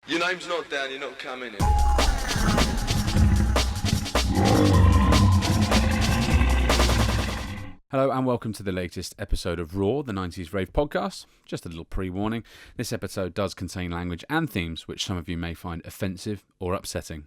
Your name's not down, you're not coming in. Hello and welcome to the latest episode of Raw, the 90s Rave podcast. Just a little pre-warning, this episode does contain language and themes which some of you may find offensive or upsetting.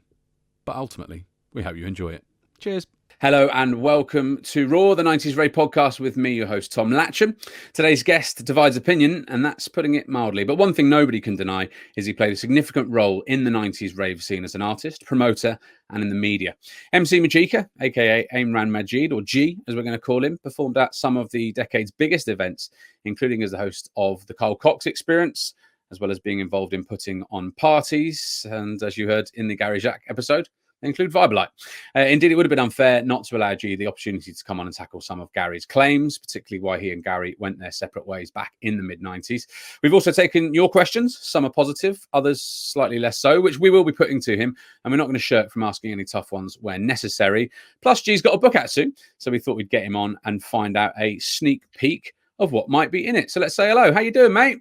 But ultimately, we hope you enjoy it. Cheers. Hello and welcome to Raw, the 90s Rave podcast with me, your host, Tom Latcham. Today's guest divides opinion, and that's putting it mildly. But one thing nobody can deny is he played a significant role in the 90s rave scene as an artist, promoter, and in the media. MC Magika, aka AIMRAN Majid, or G, as we're going to call him, performed at some of the decade's biggest events, including as the host of the Carl Cox Experience, as well as being involved in putting on parties. And as you heard in the Gary Jacques episode, include Vibe. Indeed, it would have been unfair not to allow G the opportunity to come on and tackle some of Gary's claims, particularly why he and Gary went their separate ways back in the mid-90s. We've also taken your questions. Some are positive, others slightly less so, which we will be putting to him, and we're not going to shirk from asking any tough ones where necessary. Plus, G's got a book out soon, so we thought we'd get him on and find out a sneak peek of what might be in it. So let's say hello. How you doing, mate?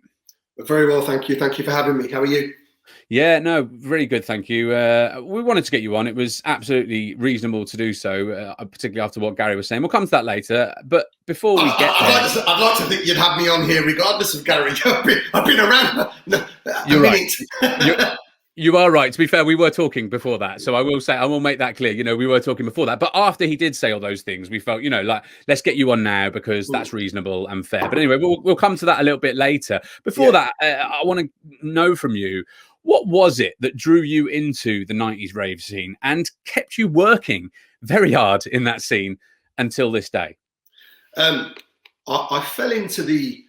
Very well, thank you. Thank you for having me. How are you? Yeah, no, really good, thank you. We wanted to get you on. It was absolutely reasonable to do so, particularly after what Gary was saying. We'll come to that later. But before we get there... I'd like to think you'd have me on here regardless of Gary. I've been around You're right. You are right. To be fair, we were talking before that. So I will make that clear. You know, we were talking before that. But after he did say all those things, we felt, you know, like, let's get you on now because that's reasonable and fair. But anyway, we'll come to that a little bit later. Before that, I want to know from you, what was it that drew you into the 90s rave scene and kept you working very hard in that scene until this day? I fell into the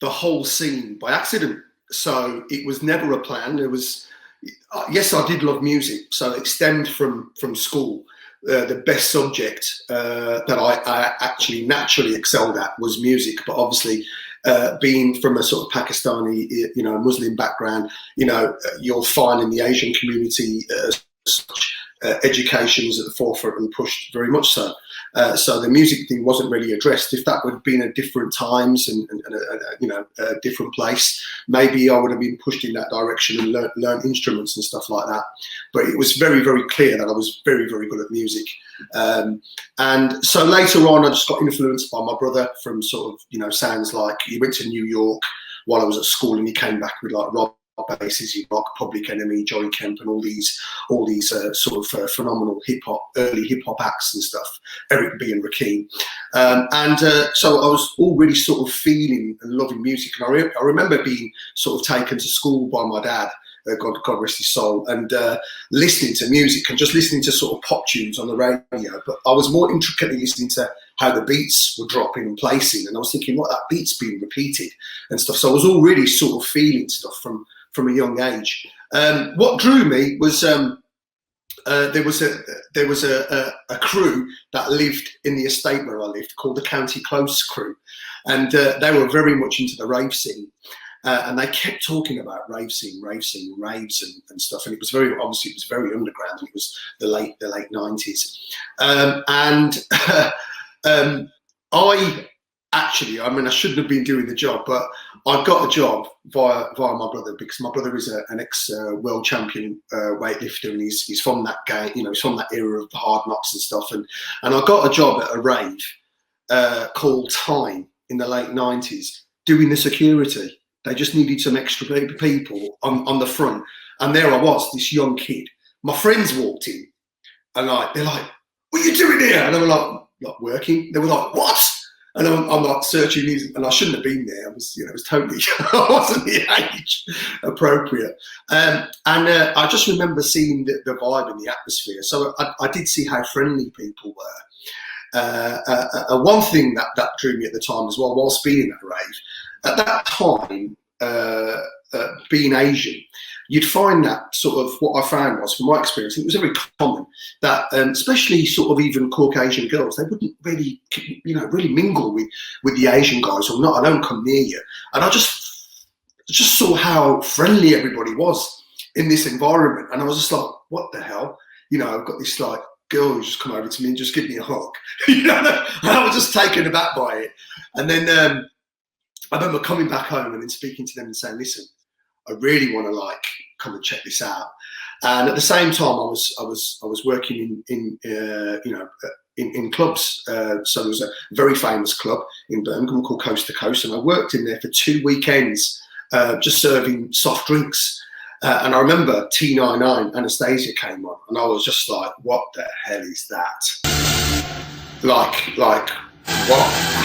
whole scene by accident. So it was never a plan. It was... yes, I did love music, so it stemmed from school. The best subject that I actually naturally excelled at was music, but obviously being from a sort of Pakistani, Muslim background, you'll find in the Asian community education is at the forefront and pushed very much so. So the music thing wasn't really addressed. If that would have been at different times and a different place, maybe I would have been pushed in that direction and learn instruments and stuff like that. But it was very, very clear that I was very, very good at music. And so later on, I just got influenced by my brother from sort of, sounds like he went to New York while I was at school and he came back with like Rob Bases, Rock, Public Enemy, Johnny Kemp, and all these sort of phenomenal early hip hop acts and stuff. Eric B and Rakim, so I was already sort of feeling and loving music. And I remember being sort of taken to school by my dad, God rest his soul, and listening to music and just listening to sort of pop tunes on the radio. But I was more intricately listening to how the beats were dropping and placing, and I was thinking, what, that beat's being repeated and stuff. So I was already sort of feeling stuff from a young age. What drew me was there was a crew that lived in the estate where I lived called the County Close crew, and they were very much into the rave scene. And they kept talking about rave scene, raves and stuff. And it was very underground, and it was the late 90s. I shouldn't have been doing the job, but I got a job via my brother, because my brother is an ex-world champion weightlifter, and he's from that game, he's from that era of the hard knocks and stuff. And I got a job at a rave called Time in the late 90s, doing the security. They just needed some extra people on the front. And there I was, this young kid. My friends walked in, and they're like, what are you doing here? And I'm like working. They were like, what? And I'm like searching these, and I shouldn't have been there. I was, it was totally, I wasn't the age appropriate. And I just remember seeing the vibe and the atmosphere. So I did see how friendly people were. One thing that drew me at the time as well, whilst being at rave, at that time, being Asian, you'd find that sort of, what I found was, from my experience, it was very common that, especially sort of even Caucasian girls, they wouldn't really, really mingle with the Asian guys, or not, I don't come near you. And I just saw how friendly everybody was in this environment. And I was just like, what the hell? I've got this like girl who's just come over to me and just give me a hug. And I was just taken aback by it. And then I remember coming back home and then speaking to them and saying, listen, I really want to like come and check this out. And at the same time, I was working in clubs. So there was a very famous club in Birmingham called Coast to Coast, and I worked in there for 2 weekends, just serving soft drinks. And I remember T99 Anastasia came on, and I was just like, "What the hell is that?" Like what? I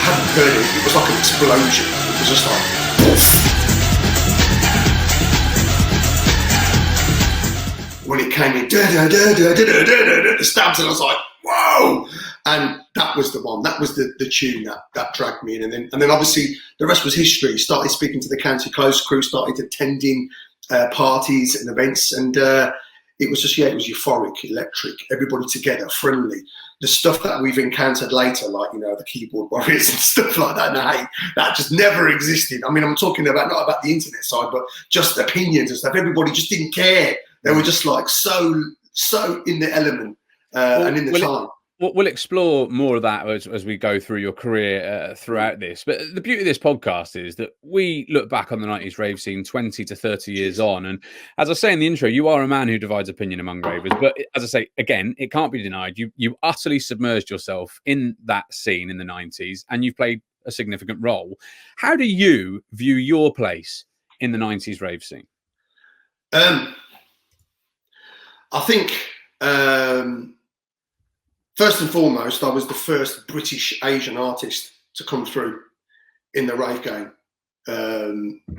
hadn't heard it. It was like an explosion. It was just like, poof. When it came in, the stabs, and I was like, "Whoa!" And that was the one. That was the tune that dragged me in. And then obviously the rest was history. Started speaking to the County Close crew. Started attending parties and events, and it was just, it was euphoric, electric, everybody together, friendly. The stuff that we've encountered later, like, the keyboard warriors and stuff like that, no, that just never existed. I mean, I'm talking about not about the internet side, but just opinions and stuff. Everybody just didn't care. They were just like so in the element and in the time. We'll explore more of that as we go through your career throughout this. But the beauty of this podcast is that we look back on the 90s rave scene 20 to 30 years on. And as I say in the intro, you are a man who divides opinion among ravers. But as I say, again, it can't be denied. You utterly submerged yourself in that scene in the 90s, and you've played a significant role. How do you view your place in the 90s rave scene? I think... first and foremost, I was the first British Asian artist to come through in the rave game.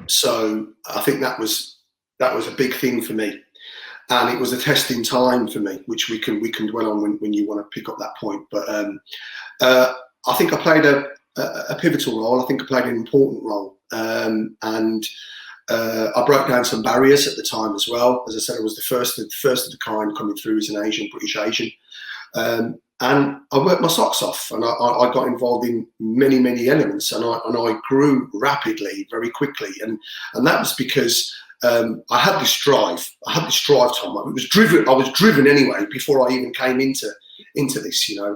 So I think that was a big thing for me, and it was a testing time for me, which we can dwell on when you want to pick up that point. But I think I played a pivotal role. I think I played an important role, and I broke down some barriers at the time as well. As I said, I was the first of the kind coming through as an Asian, British Asian. And I worked my socks off, and I got involved in many elements, and I grew rapidly, very quickly, and that was because I had this drive. Tom. I was driven anyway before I even came into this. I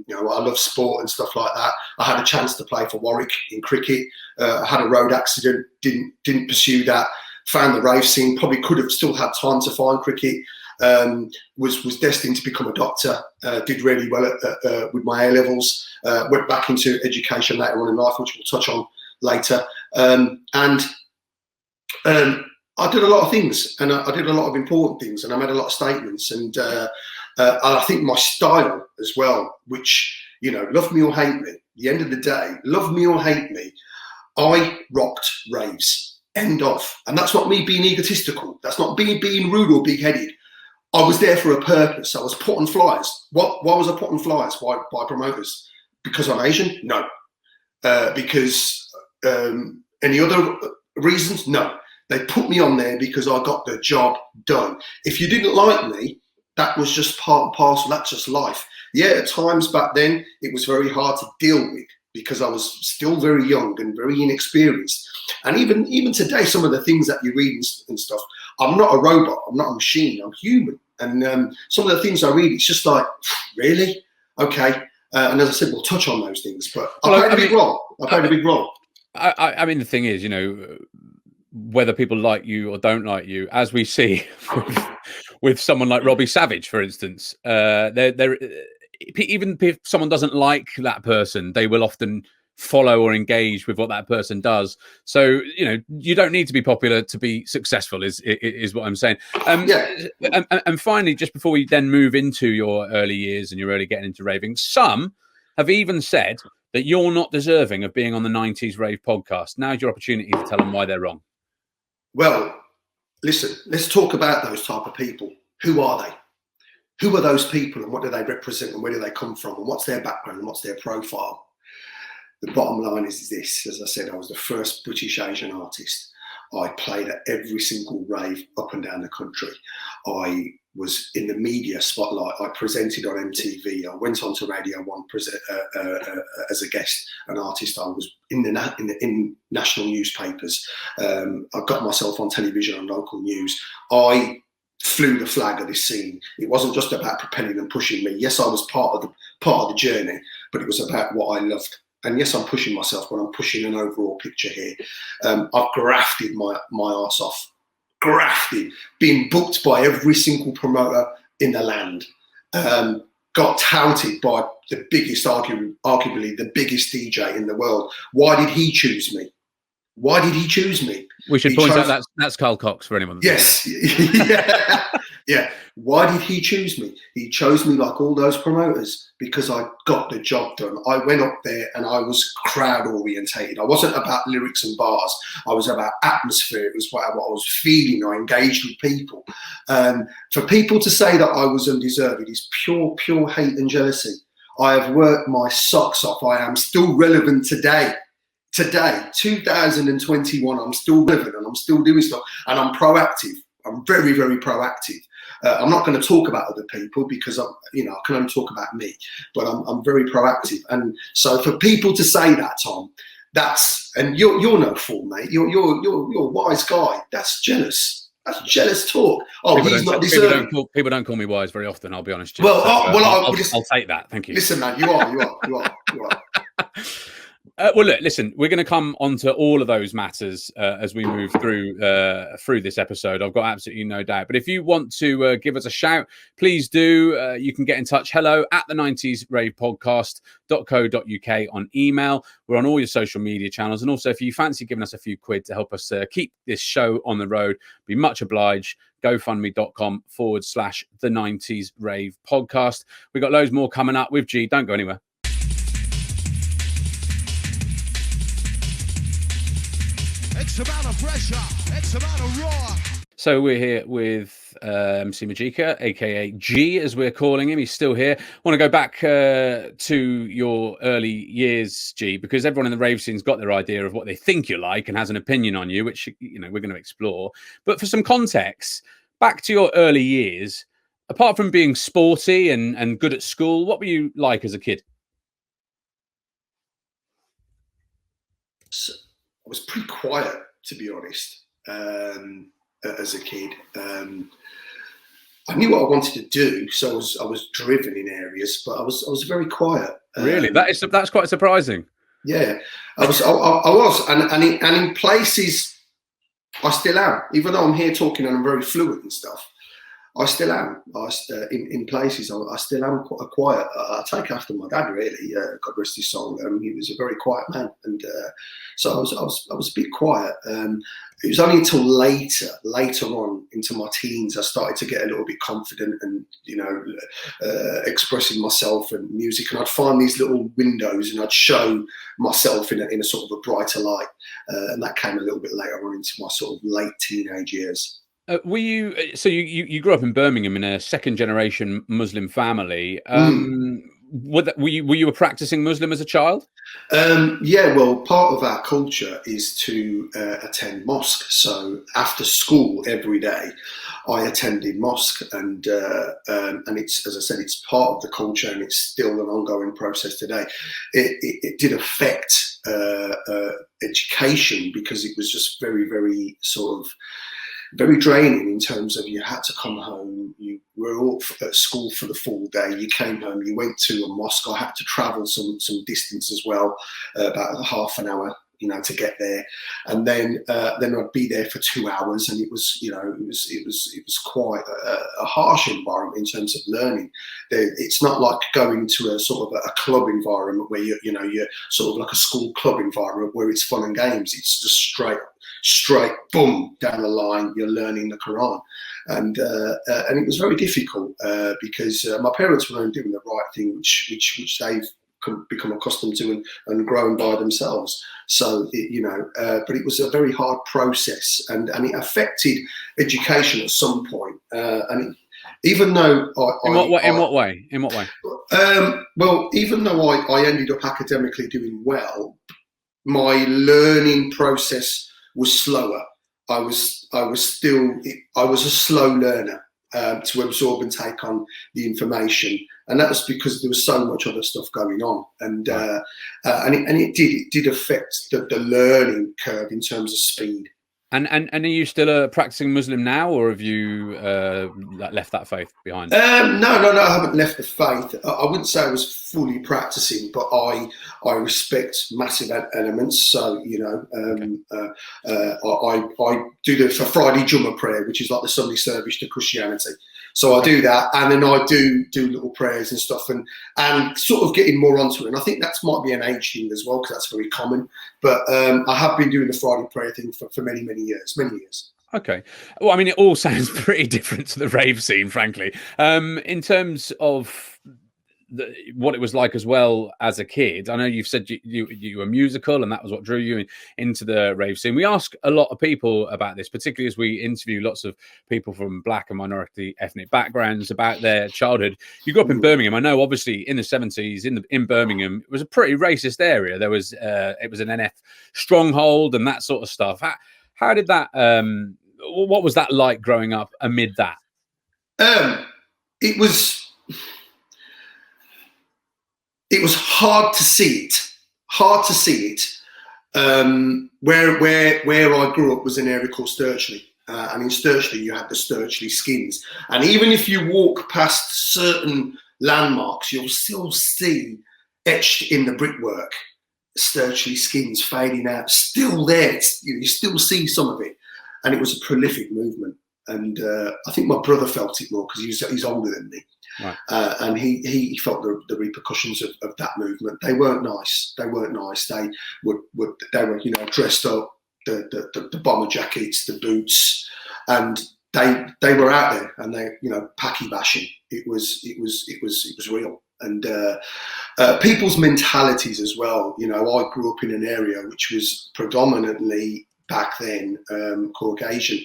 love sport and stuff like that. I had a chance to play for Warwick in cricket. I had a road accident, didn't pursue that. Found the rave scene. Probably could have still had time to find cricket. Was destined to become a doctor, did really well with my A levels, went back into education later on in life, which we'll touch on later. And I did a lot of things, and I did a lot of important things, and I made a lot of statements, and I think my style as well, which, love me or hate me, at the end of the day, love me or hate me, I rocked raves, end of. And that's not me being egotistical. That's not me being rude or big-headed. I was there for a purpose. I was put on flyers. Why was I put on flyers by promoters? Because I'm Asian? No. Because any other reasons? No. They put me on there because I got the job done. If you didn't like me, that was just part and parcel. That's just life. Yeah, at times back then, it was very hard to deal with because I was still very young and very inexperienced. And even today, some of the things that you read and stuff, I'm not a robot. I'm not a machine. I'm human. And some of the things I read, it's just like, really? Okay. And as I said, we'll touch on those things. But I played a big role. I mean, the thing is, whether people like you or don't like you, as we see with someone like Robbie Savage, for instance, even if someone doesn't like that person, they will often follow or engage with what that person does. So, you don't need to be popular to be successful is what I'm saying. And finally, just before we then move into your early years and you're really getting into raving, some have even said that you're not deserving of being on the 90s Rave podcast. Now's your opportunity to tell them why they're wrong. Well, listen, let's talk about those type of people. Who are they? Who are those people, and what do they represent, and where do they come from, and what's their background, and what's their profile? The bottom line is this. As I said, I was the first British Asian artist. I played at every single rave up and down the country. I was in the media spotlight. I presented on MTV. I went on to Radio 1 as a guest, an artist. I was in national newspapers. I got myself on television on local news. I flew the flag of this scene. It wasn't just about propelling and pushing me. Yes, I was part of the journey, but it was about what I loved. And yes, I'm pushing myself, but I'm pushing an overall picture here. I've grafted my arse off grafting, being booked by every single promoter in the land, got touted by the biggest, arguably the biggest DJ in the world. Why did he choose me? Why did he choose me? We should point out that's Carl Cox for anyone. Yes. Yeah. Yeah. Why did he choose me? He chose me like all those promoters because I got the job done. I went up there and I was crowd orientated. I wasn't about lyrics and bars. I was about atmosphere. It was what I was feeling. I engaged with people. For people to say that I was undeserved is pure hate and jealousy. I have worked my socks off. I am still relevant today. Today, 2021, I'm still relevant and I'm still doing stuff and I'm proactive. I'm very, very proactive. I'm not going to talk about other people because I can only talk about me, but I'm very proactive. And so for people to say that, Tom, and you're no fool, mate. You're a wise guy. That's jealous. That's jealous talk. Oh, he's not deserving. People don't call me wise very often. I'll be honest. Well, I'll take that. Thank you. Listen, man, you are. Well, look, listen, we're going to come onto all of those matters as we move through this episode. I've got absolutely no doubt. But if you want to give us a shout, please do. You can get in touch. Hello at the 90s Rave podcast.co.uk on email. We're on all your social media channels. And also, if you fancy giving us a few quid to help us keep this show on the road, be much obliged. GoFundMe.com/the 90s Rave podcast. We've got loads more coming up with G. Don't go anywhere. X amount of pressure, X amount of roar. So we're here with MC Magika, aka G, as we're calling him. He's still here. I want to go back to your early years, G, because everyone in the rave scene's got their idea of what they think you're like and has an opinion on you, which we're going to explore. But for some context, back to your early years, apart from being sporty and good at school, what were you like as a kid? So, I was pretty quiet, to be honest, as a kid. I knew what I wanted to do, so I was driven in areas, but I was very quiet. Really, that's quite surprising. Yeah, I was, and in places I still am. Even though I'm here talking and I'm very fluent and stuff, I still am. In places, I still am quite quiet. I take after my dad, really. God rest his soul. He was a very quiet man, and so I was a bit quiet. It was only until later on into my teens, I started to get a little bit confident and expressing myself and music. And I'd find these little windows, and I'd show myself in a sort of a brighter light. And that came a little bit later on into my sort of late teenage years. Were you grew up in Birmingham in a second generation Muslim family? Were you a practicing Muslim as a child? Yeah, well, part of our culture is to attend mosque. So after school every day, I attended mosque, and it's, as I said, it's part of the culture, and it's still an ongoing process today. It did affect education because it was just very, very sort of very draining in terms of you had to come home, you were all at school for the full day, you came home, you went to a mosque. I had to travel some distance as well, about half an hour, to get there, and then I'd be there for 2 hours, and it was quite a harsh environment in terms of learning. It's not like going to a sort of a club environment where you're sort of like a school club environment where it's fun and games. It's just straight boom down the line. You're learning the Quran, and it was very difficult because my parents were only doing the right thing, which they've become accustomed to and grown by themselves. So but it was a very hard process, and it affected education at some point. Even though in what way? Well, even though I ended up academically doing well, my learning process was slower. I was a slow learner to absorb and take on the information, and that was because there was so much other stuff going on, and it did affect the learning curve in terms of speed. And are you still a practicing Muslim now, or have you left that faith behind? No, I haven't left the faith. I wouldn't say I was fully practicing, but I respect massive elements. So you know, I do the Friday Jummah prayer, which is like the Sunday service to Christianity. So I do that, and then I do little prayers and stuff, and sort of getting more onto it. And I think that might be an age thing as well, because that's very common. But I have been doing the Friday prayer thing for many years. Okay. Well, I mean, it all sounds pretty different to the rave scene, frankly. In terms of what it was like as well as a kid, I know you've said you were musical, and that was what drew you into the rave scene. We ask a lot of people about this, particularly as we interview lots of people from black and minority ethnic backgrounds about their childhood. You grew up in Birmingham. I know, obviously, in the 70s, in Birmingham, it was a pretty racist area. There was it was an NF stronghold and that sort of stuff. How did that? What was that like growing up amid that? It was hard to see it. Where I grew up was an area called Sturchley, and in Sturchley you had the Sturchley skins. And even if you walk past certain landmarks, you'll still see etched in the brickwork Sturchley skins fading out, still there. You still see some of it, and it was a prolific movement. And I think my brother felt it more because he's older than me. Right. And he felt the repercussions of that movement. They weren't nice. They were you know, dressed up, the bomber jackets, the boots, and they were out there, and they, you know, packy bashing. It was real. And people's mentalities as well. You know, I grew up in an area which was predominantly back then Caucasian,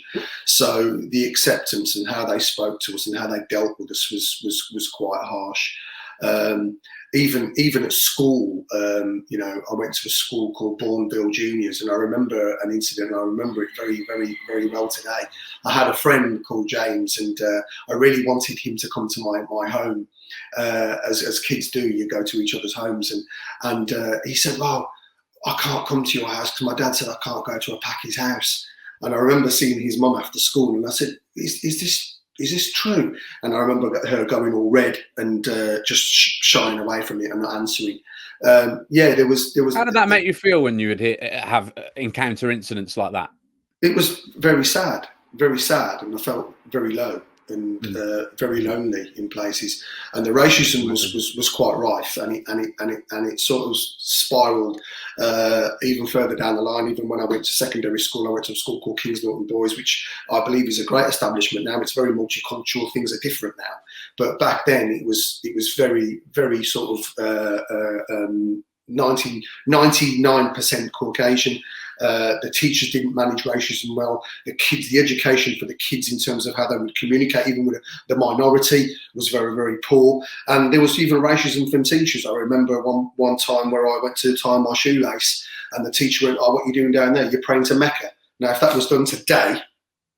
so the acceptance and how they spoke to us and how they dealt with us was quite harsh. Even at school, you know, I went to a school called Bourneville Juniors, and I remember an incident. I remember it very well today. I had a friend called James, and I really wanted him to come to my home. As kids do, you go to each other's homes, and he said, "Well, I can't come to your house because my dad said I can't go to a Packy's house." And I remember seeing his mum after school, and I said, "Is this true?" And I remember her going all red and just shying away from it and not answering. Yeah, there was. How did that make you feel when you would have encounter incidents like that? It was very sad, and I felt very low and very lonely in places. And the racism was quite rife, and it sort of spiraled even further down the line. Even when I went to secondary school, I went to a school called Kings Norton Boys, which I believe is a great establishment now. It's very multicultural. Things are different now, but back then it was very sort of 99% Caucasian. The teachers didn't manage racism well. The education for the kids in terms of how they would communicate, even with the minority, was very poor. And there was even racism from teachers. I remember one time where I went to tie my shoelace, and the teacher went, "Oh, what are you doing down there? You're praying to Mecca." Now, if that was done today,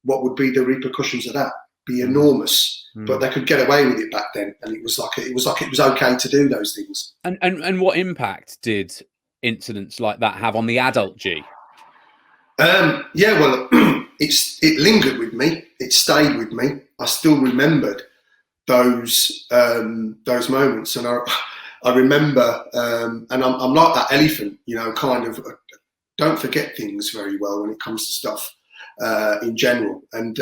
what would be the repercussions of that? Be enormous. But they could get away with it back then, and it was okay to do those things. And what impact did incidents like that have on the adult G? Yeah, well, it lingered with me. It stayed with me. I still remembered those moments, and I remember, and I'm like that elephant, you know, kind of don't forget things very well when it comes to stuff in general. And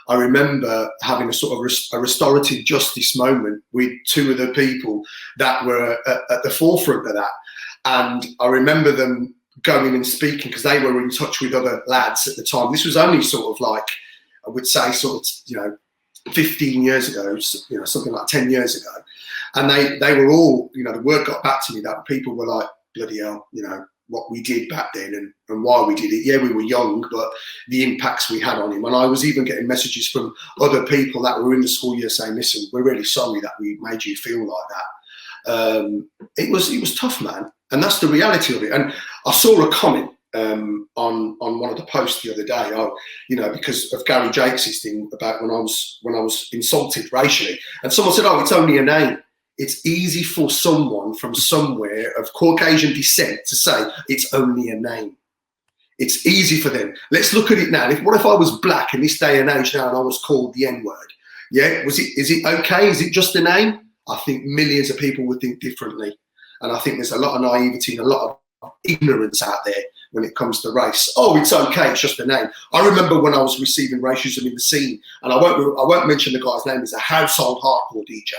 I remember having a sort of a restorative justice moment with two of the people that were at the forefront of that, and I remember them going and speaking because they were in touch with other lads at the time. This was only sort of like, I would say, sort of, you know, 15 years ago, you know, something like 10 years ago. And they were all, you know, the word got back to me that people were like, bloody hell, you know, what we did back then and why we did it. Yeah, we were young, but the impacts we had on him. And I was even getting messages from other people that were in the school year saying, "Listen, we're really sorry that we made you feel like that." It was tough, man. And that's the reality of it. And I saw a comment on one of the posts the other day, you know, because of Gary Jakes' thing about when I was insulted racially, and someone said, "Oh, it's only a name." It's easy for someone from somewhere of Caucasian descent to say it's only a name. It's easy for them. Let's look at it now. What if I was black in this day and age now and I was called the N-word? Yeah, is it okay? Is it just a name? I think millions of people would think differently. And I think there's a lot of naivety and a lot of ignorance out there when it comes to race. Oh, it's okay, it's just a name. I remember when I was receiving racism in the scene, and I won't mention the guy's name, he's a household hardcore DJ,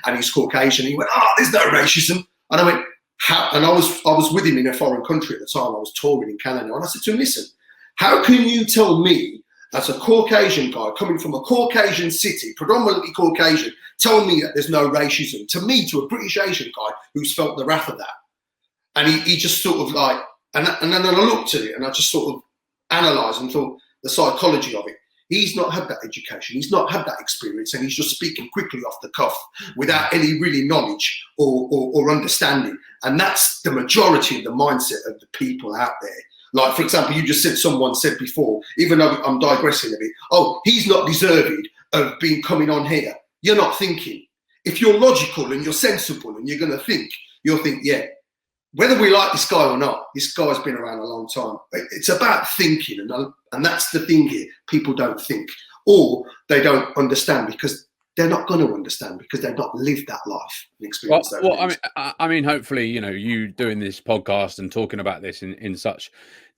and he's Caucasian. He went, oh, there's no racism. And I went, how? And I was with him in a foreign country at the time. I was touring in Canada, and I said to him, listen, how can you tell me, as a Caucasian guy coming from a Caucasian city, predominantly Caucasian, tell me that there's no racism? To me, to a British Asian guy who's felt the wrath of that. And he just sort of like, and then I looked at it and I just sort of analysed and thought the psychology of it. He's not had that education, he's not had that experience, and he's just speaking quickly off the cuff without any really knowledge or understanding. And that's the majority of the mindset of the people out there. Like, for example, you just said, someone said before, even though I'm digressing a bit, oh, he's not deserving of being coming on here. You're not thinking. If you're logical and you're sensible and you're going to think, you'll think, yeah, whether we like this guy or not, this guy's been around a long time. It's about thinking, and that's the thing here. People don't think, or they don't understand because they're not going to understand because they've not lived that life and experienced that. Well, I mean, hopefully, you know, you doing this podcast and talking about this in such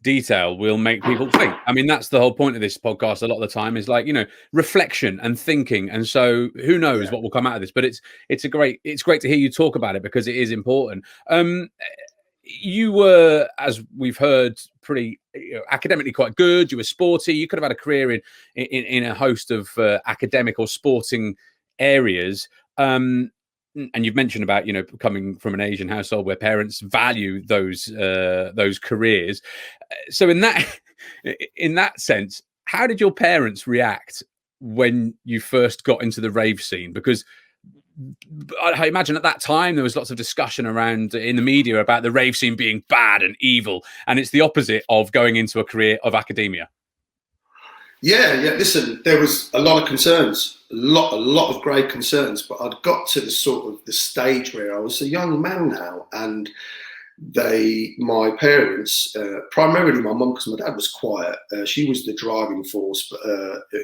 detail will make people think. I mean, that's the whole point of this podcast. A lot of the time is like, you know, reflection and thinking. And so, who knows what will come out of this? But it's great to hear you talk about it because it is important. You were, as we've heard, pretty academically quite good. You were sporty. You could have had a career in a host of academic or sporting areas. And you've mentioned about, you know, coming from an Asian household where parents value those careers. So in that sense, how did your parents react when you first got into the rave scene? Because I imagine at that time there was lots of discussion around in the media about the rave scene being bad and evil, and it's the opposite of going into a career of academia. Yeah. Listen, there was a lot of concerns, a lot of grave concerns, but I'd got to the stage where I was a young man now, and my parents, primarily my mum, because my dad was quiet, she was the driving force,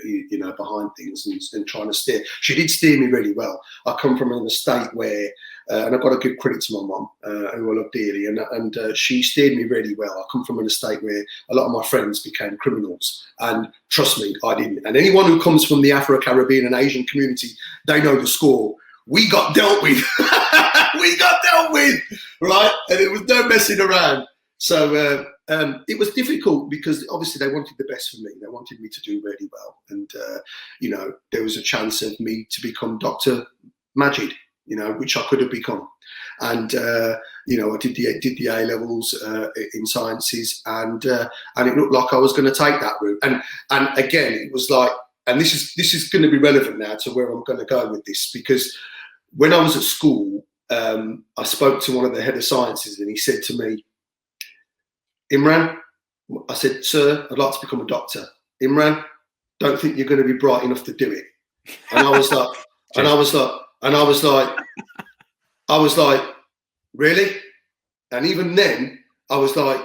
you know, behind things and trying to steer. She did steer me really well. I come from an estate where, and I've got to give credit to my mum, who I love dearly, and she steered me really well. I come from an estate where a lot of my friends became criminals, and trust me, I didn't. And anyone who comes from the Afro-Caribbean and Asian community, they know the score. We got dealt with. We got dealt with, right? And it was no messing around. So it was difficult because obviously they wanted the best for me. They wanted me to do really well. And, you know, there was a chance of me to become Dr. Majid, you know, which I could have become. And, you know, I did the A-levels in sciences, and it looked like I was going to take that route. And again, it was like, and this is going to be relevant now to where I'm going to go with this, because when I was at school, I spoke to one of the head of sciences, and he said to me, Imran, I said, sir, I'd like to become a doctor. Imran, don't think you're going to be bright enough to do it. And I was like, really? And even then, I was like,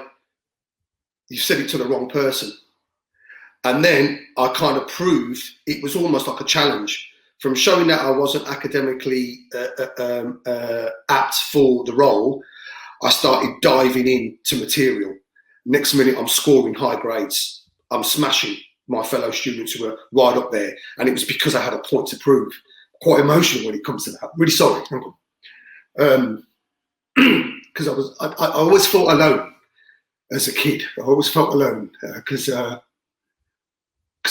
you said it to the wrong person. And then I kind of proved it was almost like a challenge. From showing that I wasn't academically apt for the role, I started diving into material. Next minute, I'm scoring high grades. I'm smashing my fellow students who were right up there. And it was because I had a point to prove. Quite emotional when it comes to that. Really sorry. Because I always felt alone as a kid. I always felt alone because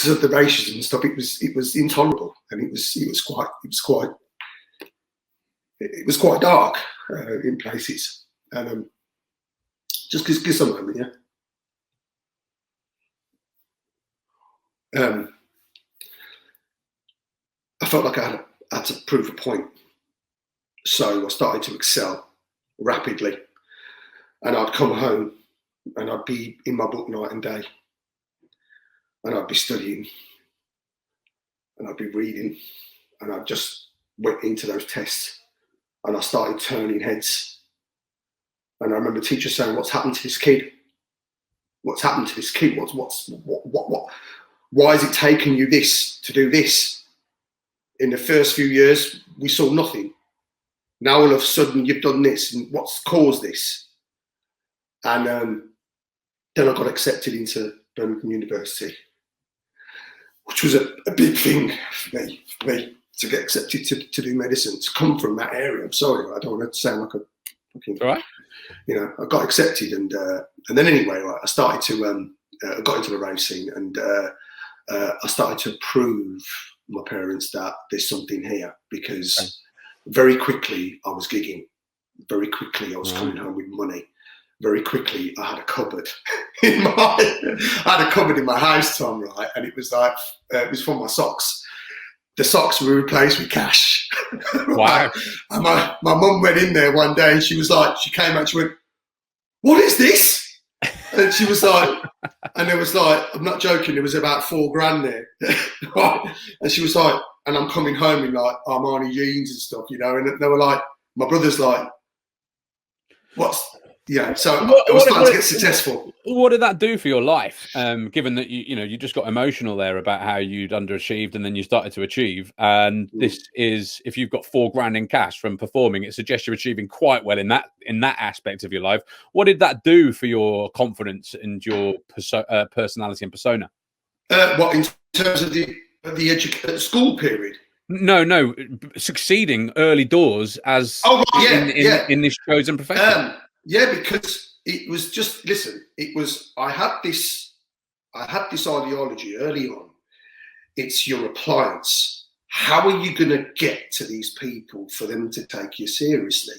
of the racism and stuff. It was intolerable, and it was quite dark in places. And just give some moment, yeah. I felt like I had to prove a point, so I started to excel rapidly, and I'd come home and I'd be in my book night and day. And I'd be studying, and I'd be reading, and I just went into those tests, and I started turning heads. And I remember teachers saying, what's happened to this kid? what's happened to this kid? Why is it taking you this to do this? In the first few years, we saw nothing. Now all of a sudden you've done this, and what's caused this? And then I got accepted into Birmingham University, which was a big thing for me to get accepted to do medicine, to come from that area. I'm sorry, I don't want to sound like a fucking, right. You know, I got accepted, and then anyway, I started to I got into the rave scene, and I started to prove my parents that there's something here, because very quickly I was gigging, very quickly I was coming home with money, very quickly I had a cupboard in my house, Tom, right? And it was like it was for my socks. The socks were replaced with cash. Wow. And my mum went in there one day, and she was like, she came out, she went, "What is this?" And she was like, and there was like, I'm not joking, there was about $4,000 there. Right? And she was like, and I'm coming home in like Armani jeans and stuff, you know, and they were like, my brother's like, what's, yeah, so it was starting to get successful. What did that do for your life? Given that you just got emotional there about how you'd underachieved and then you started to achieve, and this is, if you've got $4,000 in cash from performing, it suggests you're achieving quite well in that aspect of your life. What did that do for your confidence and your personality and persona? What, in terms of the school period? No, succeeding early doors as in this chosen profession. Yeah, because it was just, listen, it was, I had this ideology early on. It's your appliance. How are you going to get to these people for them to take you seriously?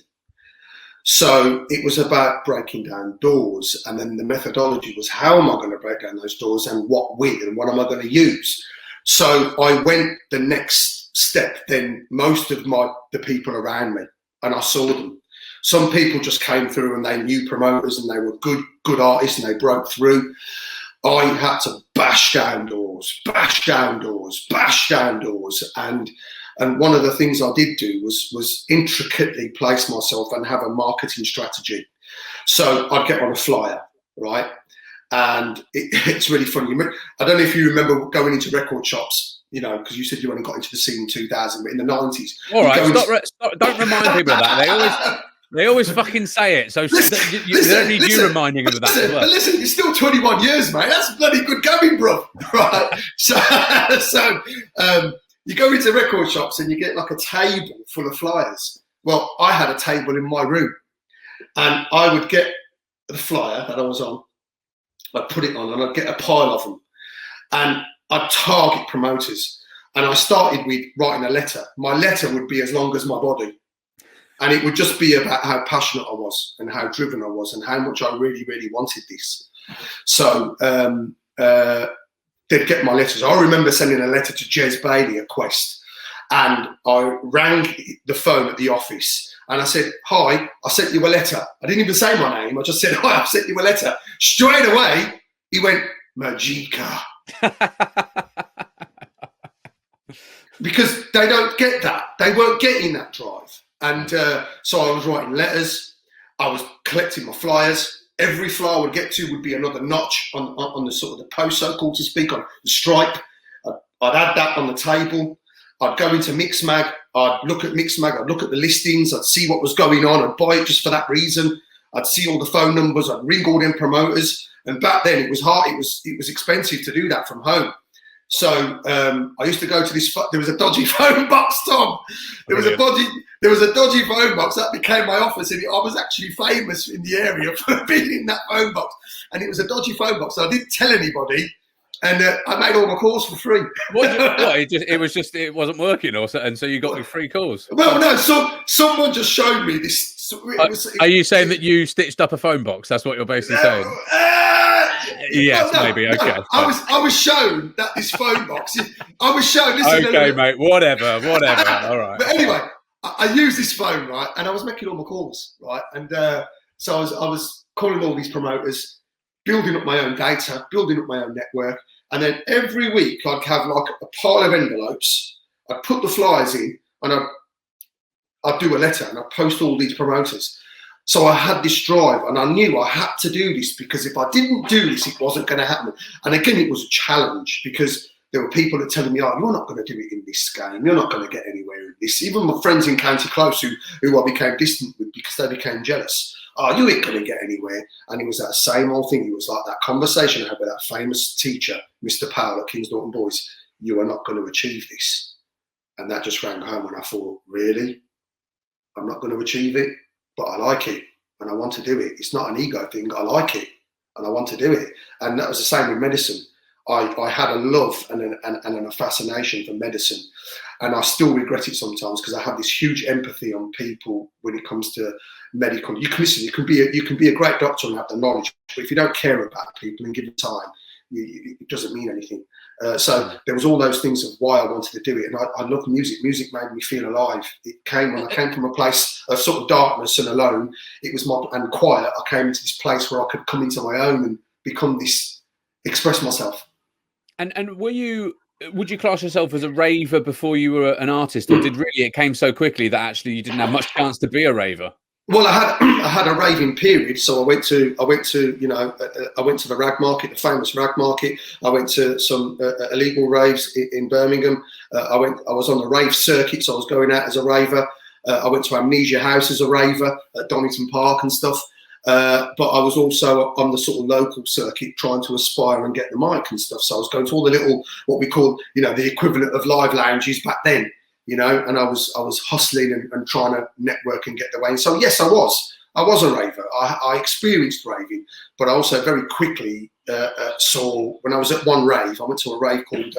So it was about breaking down doors, and then the methodology was, how am I going to break down those doors, and what with, and what am I going to use? So I went the next step than most of the people around me, and I saw them. Some people just came through and they knew promoters and they were good artists and they broke through. I had to bash down doors. And one of the things I did do was intricately place myself and have a marketing strategy. So I'd get on a flyer, right? And it's really funny. I don't know if you remember going into record shops, you know, because you said you only got into the scene in 2000, but in the 90s. All right, stop, don't remind people of that. They always fucking say it, so you don't need you reminding them of that as well. Listen, you're still 21 years, mate. That's bloody good going, bro. Right? So you go into record shops and you get like a table full of flyers. Well, I had a table in my room, and I would get the flyer that I was on, I'd put it on, and I'd get a pile of them, and I'd target promoters. And I started with writing a letter. My letter would be as long as my body. And it would just be about how passionate I was and how driven I was and how much I really, really wanted this. So they'd get my letters. I remember sending a letter to Jez Bailey at Quest, and I rang the phone at the office and I said, "Hi, I sent you a letter." I didn't even say my name. I just said, "Hi, I've sent you a letter." Straight away, he went, "Magika." Because they don't get that. They weren't getting that drive. And so I was writing letters, I was collecting my flyers. Every flyer I would get to would be another notch on the sort of the post, so-called, to speak, on the stripe. I'd add that on the table. I'd go into Mixmag, I'd look at Mixmag, I'd look at the listings, I'd see what was going on, I'd buy it just for that reason. I'd see all the phone numbers, I'd ring all them promoters. And back then it was hard, it was expensive to do that from home. So I used to go to this, there was a dodgy phone box, Tom. There was a dodgy phone box that became my office, and I was actually famous in the area for being in that phone box. And it was a dodgy phone box, so I didn't tell anybody, and I made all my calls for free. It wasn't working, and so you got the free calls. Well, no, someone just showed me this. Are you saying that you stitched up a phone box? That's what you're basically saying. Yes, no, maybe. Okay. No, I was shown that this phone box. I was shown. Listen, okay, mate. Whatever. All right. But anyway, I used this phone, right, and I was making all my calls, right, and so I was calling all these promoters, building up my own data, building up my own network, and then every week I'd have like a pile of envelopes. I'd put the flyers in, and I'd do a letter, and I'd post all these promoters. So I had this drive, and I knew I had to do this, because if I didn't do this, it wasn't going to happen. And again, it was a challenge, because there were people that telling me, "Oh, you're not going to do it in this game. You're not going to get anywhere in this." Even my friends in County Close, who I became distant with because they became jealous. "Oh, you ain't going to get anywhere." And it was that same old thing. It was like that conversation I had with that famous teacher, Mr Powell at Kings Norton Boys. "You are not going to achieve this." And that just rang home, and I thought, really? I'm not going to achieve it, but I like it, and I want to do it. It's not an ego thing. I like it, and I want to do it. And that was the same with medicine. I had a love and a fascination for medicine, and I still regret it sometimes, because I have this huge empathy on people when it comes to medical. You can listen. You can be a great doctor and have the knowledge, but if you don't care about people and give them time, it doesn't mean anything. So there was all those things of why I wanted to do it, and I love music. Music made me feel alive. It came when I came from a place of sort of darkness and alone. It was and quiet. I came into this place where I could come into my own and become this, express myself. And would you class yourself as a raver before you were an artist, or did it came so quickly that actually you didn't have much chance to be a raver? Well, I had a raving period, so I went to the rag market, the famous rag market. I went to some illegal raves in Birmingham. I was on the rave circuit, so I was going out as a raver. I went to Amnesia House as a raver at Donington Park and stuff. But I was also on the sort of local circuit trying to aspire and get the mic and stuff. So I was going to all the little, what we call, the equivalent of live lounges back then, and I was hustling and trying to network and get the way. And so, yes, I was a raver. I experienced raving, but I also very quickly saw, when I was at one rave, I went to a rave called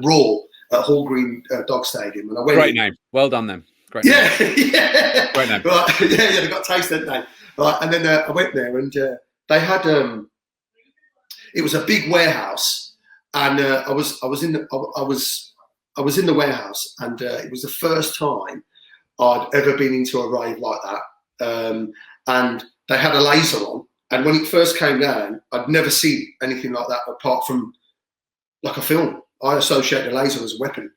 Raw at Hall Green Dog Stadium. And I went Great name. Well done then. Great name. Yeah. Great name. Right. Yeah, they got taste, didn't they? Right. And then I went there, and they had it was a big warehouse, and I was in the warehouse, and it was the first time I'd ever been into a rave like that. And they had a laser on, and when it first came down, I'd never seen anything like that apart from like a film. I associate the laser as a weapon,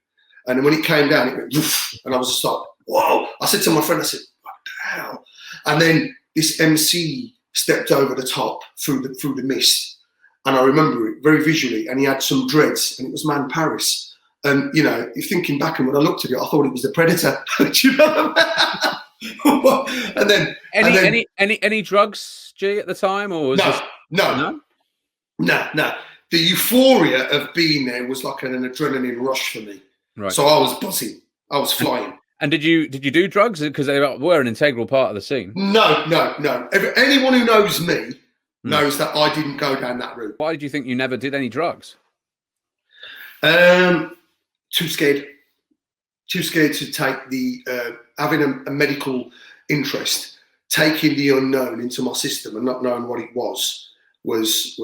and when it came down, it went woof, and I was just like, whoa. I said to my friend, I said, what the hell? And then this MC stepped over the top through the mist, and I remember it very visually. And he had some dreads, and it was Man Paris. And thinking back, and when I looked at it, I thought it was the Predator. Do you know what I mean? And then any drugs, G, at the time, or was no. The euphoria of being there was like an adrenaline rush for me. Right. So I was buzzing. I was flying. And did you do drugs? Because they were an integral part of the scene. No. Anyone who knows me knows that I didn't go down that route. Why did you think you never did any drugs? Too scared. Too scared to take the having a medical interest, taking the unknown into my system and not knowing what it was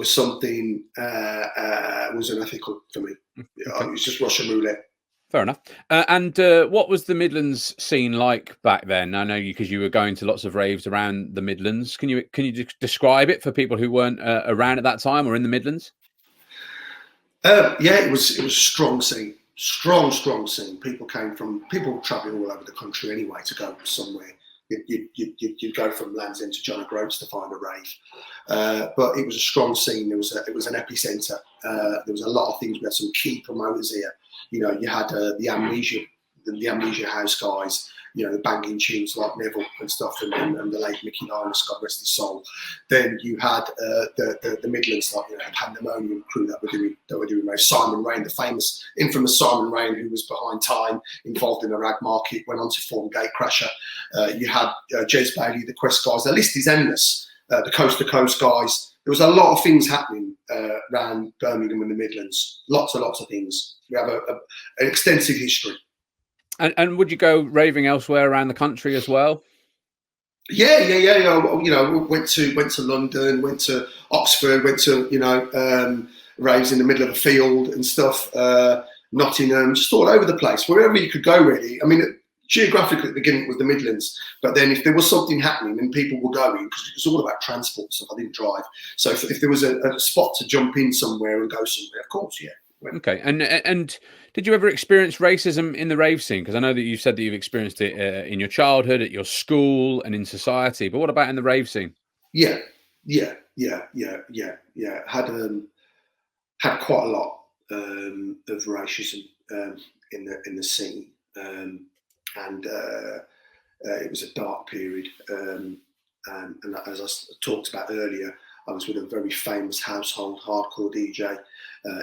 something was unethical for me. Okay. It was just Russian roulette. Fair enough. And what was the Midlands scene like back then? I know because you were going to lots of raves around the Midlands. Can you describe it for people who weren't around at that time or in the Midlands? Yeah, it was a strong scene. Strong scene. People travelling all over the country anyway to go somewhere. You'd go from Land's End to John O'Groats to find a rave. But it was a strong scene. It was an epicentre. There was a lot of things. We had some key promoters here. You had the Amnesia House guys, the banging tunes like Neville and stuff, and the late Mickey Linus, God rest his soul. Then you had the Midlands, like the Pandemonium crew that were doing rave. Simon Rain, the famous, infamous Simon Rain, who was behind Time, involved in the rag market, went on to form Gatecrasher. You had Jez Bailey, the Quest guys. The list is endless. The Coast to Coast guys. There was a lot of things happening around Birmingham and the Midlands. Lots of things. We have an extensive history. And would you go raving elsewhere around the country as well? Yeah. Went to London, went to Oxford, went to raves in the middle of a field and stuff. Nottingham, just all over the place, wherever you could go really. I mean, geographically at the beginning it was the Midlands, but then if there was something happening and people were going, because it was all about transport stuff, I didn't drive. So if there was a spot to jump in somewhere and go somewhere, of course, yeah. Okay, and did you ever experience racism in the rave scene? Because I know that you said that you've experienced it in your childhood, at your school, and in society. But what about in the rave scene? Yeah. Had quite a lot of racism in the scene, and it was a dark period. And as I talked about earlier, I was with a very famous household hardcore DJ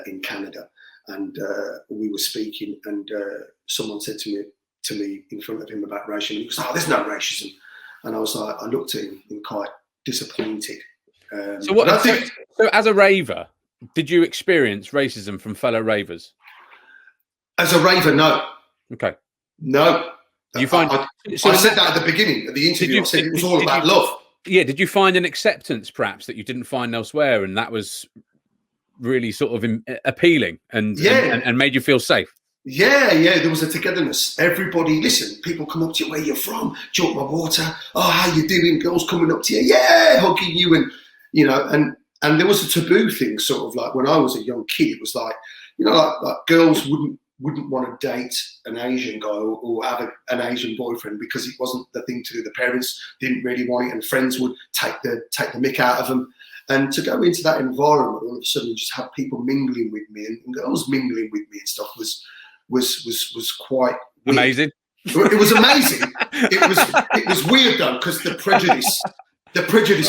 in Canada, and we were speaking, and someone said to me in front of him about racism. He was like, "Oh, there's no racism," and I was like, I looked at him and quite disappointed. So as a raver, did you experience racism from fellow ravers? As a raver, no. Okay. No. You find I said that at the beginning of the interview. I said it was all about love. Yeah. Did you find an acceptance, perhaps, that you didn't find elsewhere, and that was really sort of appealing and made you feel safe? Yeah. There was a togetherness. Everybody, listen. People come up to you. Where you're from? Do you want my water? Oh, how you doing? Girls coming up to you. Yeah, hugging you, and and there was a taboo thing, sort of like when I was a young kid. It was like, like girls wouldn't want to date an Asian guy or have an Asian boyfriend because it wasn't the thing to do. The parents didn't really want it, and friends would take the mick out of them. And to go into that environment, all of a sudden, just have people mingling with me and girls mingling with me and stuff was quite weird. Amazing. It was amazing. It was weird though, because the prejudice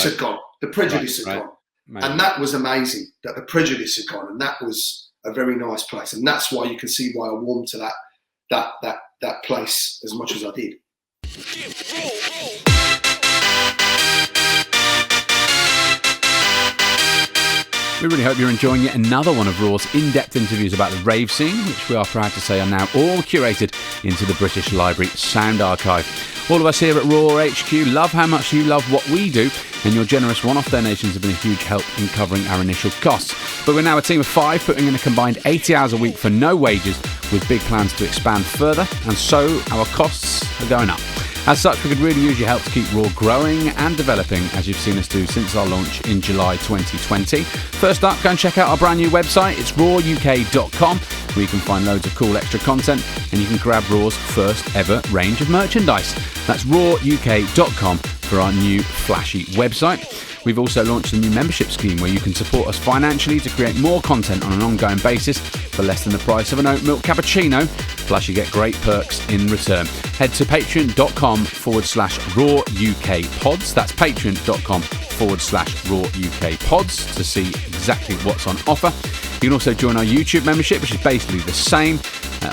had gone. The prejudice had gone. Amazing. And that was amazing, that the prejudice had gone, and that was a very nice place, and that's why you can see why I warmed to that place as much as I did. We really hope you're enjoying yet another one of Raw's in-depth interviews about the rave scene, which we are proud to say are now all curated into the British Library Sound Archive. All of us here at Raw HQ love how much you love what we do, and your generous one-off donations have been a huge help in covering our initial costs. But we're now a team of 5, putting in a combined 80 hours a week for no wages, with big plans to expand further, and so our costs are going up. As such, we could really use your help to keep Raw growing and developing, as you've seen us do since our launch in July 2020. First up, go and check out our brand new website. It's rawuk.com, where you can find loads of cool extra content, and you can grab Raw's first ever range of merchandise. That's rawuk.com for our new flashy website. We've also launched a new membership scheme where you can support us financially to create more content on an ongoing basis for less than the price of an oat milk cappuccino, plus you get great perks in return. Head to patreon.com/rawukpods. That's patreon.com/rawukpods to see exactly what's on offer. You can also join our YouTube membership, which is basically the same.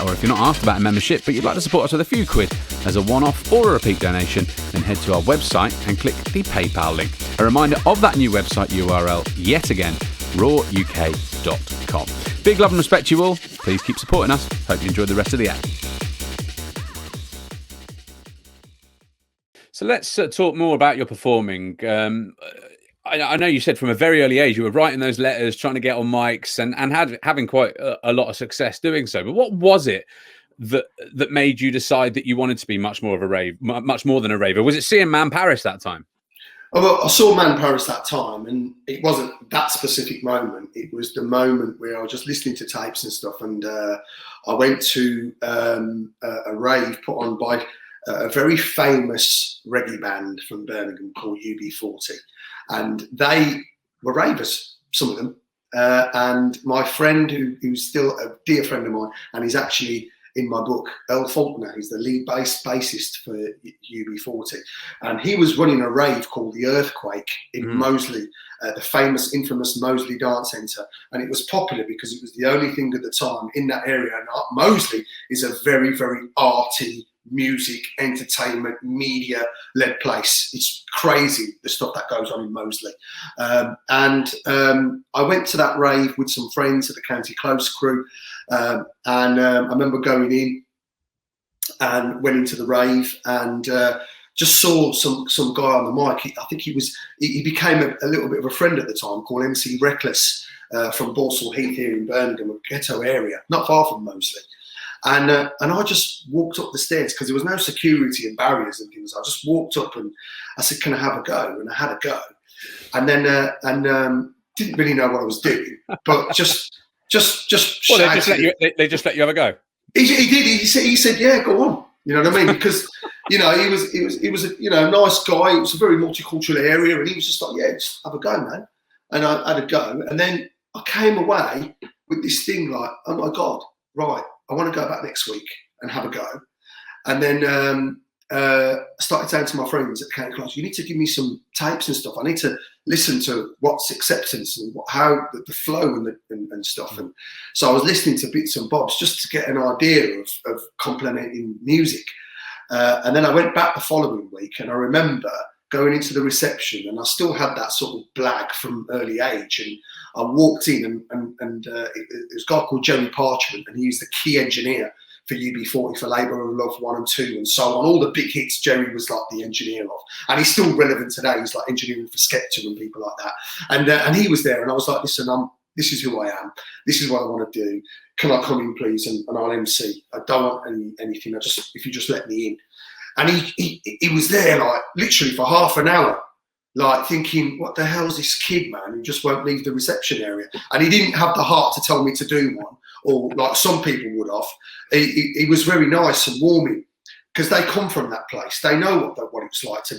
Or if you're not asked about a membership, but you'd like to support us with a few quid as a one-off or a repeat donation, then head to our website and click the PayPal link. A reminder of that new website URL, yet again, rawuk.com. Big love and respect to you all. Please keep supporting us. Hope you enjoyed the rest of the act. So let's talk more about your performing. I know you said from a very early age you were writing those letters, trying to get on mics, and having quite a lot of success doing so. But what was it that made you decide that you wanted to be much more than a raver? Was it seeing Man Paris that time? Oh, well, I saw Man Paris that time, and it wasn't that specific moment. It was the moment where I was just listening to tapes and stuff, and I went to a rave put on by a very famous reggae band from Birmingham called UB40. And they were ravers, some of them. And my friend, who's still a dear friend of mine, and he's actually in my book, Earl Faulkner, he's the lead bassist for UB40. And he was running a rave called The Earthquake in Moseley, the famous, infamous Moseley Dance Centre. And it was popular because it was the only thing at the time in that area. And Moseley is a very, very arty, music, entertainment, media-led place. It's crazy, the stuff that goes on in Moseley. And I went to that rave with some friends at the County Close crew. I remember going in and went into the rave and just saw some guy on the mic. I think he became a little bit of a friend at the time, called MC Reckless from Borsall Heath here in Birmingham, a ghetto area, not far from Moseley. And I just walked up the stairs because there was no security and barriers and things. I just walked up and I said, "Can I have a go?" And I had a go. And then didn't really know what I was doing, but just just Well, shouted. they just let you have a go. He did. He said, yeah, go on. You know what I mean? Because, you know, he was a, you know, nice guy. It was a very multicultural area, and he was just like, yeah, just have a go, man. And I had a go, and then I came away with this thing like, oh my God, right, I want to go back next week and have a go. And then I started saying to my friends at the county class, you need to give me some tapes and stuff. I need to listen to what's acceptance and how the flow and stuff. And so I was listening to bits and bobs just to get an idea of complementing music. And then I went back the following week, and I remember going into the reception, and I still had that sort of blag from early age. And I walked in, and it was a guy called Jerry Parchment, and he was the key engineer for UB40 for Labour of Love 1 and 2 and so on. All the big hits, Jerry was like the engineer of. And he's still relevant today. He's like engineering for Skepta and people like that. And he was there, and I was like, listen, this is who I am. This is what I want to do. Can I come in, please? And I'll MC. I don't want anything. If you just let me in. And he was there like literally for half an hour, like thinking, what the hell's this kid, man, who just won't leave the reception area? And he didn't have the heart to tell me to do one, or like some people would have. He was very nice and warming, because they come from that place. They know what it's like to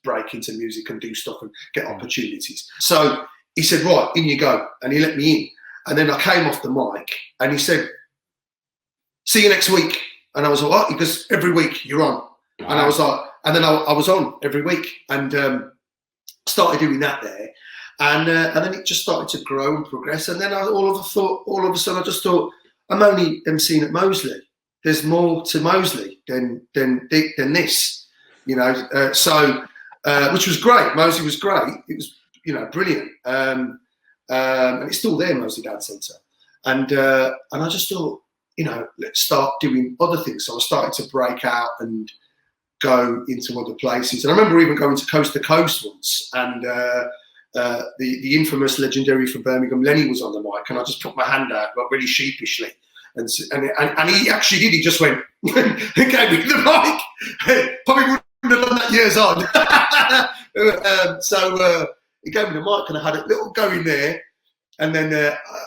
break into music and do stuff and get opportunities. So he said, right, in you go. And he let me in. And then I came off the mic, and he said, see you next week. And I was like, what? He goes, every week you're on. And I was like, and then I was on every week, and started doing that there. And then it just started to grow and progress. And then all of a sudden, I just thought, I'm only MCing at Moseley. There's more to Moseley than this, you know. Which was great. Moseley was great. It was, you know, brilliant. And it's still there, Moseley Dance Centre. And I just thought, you know, let's start doing other things. So I started to break out and go into other places. And I remember even going to Coast once, and the infamous legendary from Birmingham, Lenny, was on the mic, and I just put my hand out like really sheepishly, and he actually did. He just went and gave me the mic. Probably wouldn't have done that years on. So he gave me the mic, and I had a little go in there, and then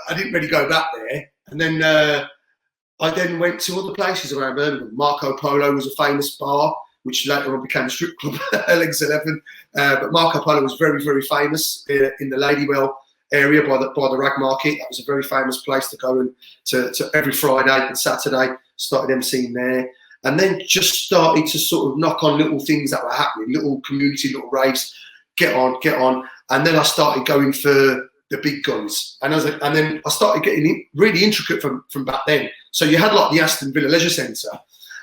I didn't really go back there, and then I then went to other places around Birmingham. Marco Polo was a famous bar, which later on became a strip club, Legs 11. But Marco Polo was very, very famous in the Ladywell area by the rag market. That was a very famous place to go and to every Friday and Saturday. Started MCing there, and then just started to sort of knock on little things that were happening, little community, little raves. Get on, and then I started going for the big guns, and then I started getting really intricate from back then. So you had like the Aston Villa Leisure Centre.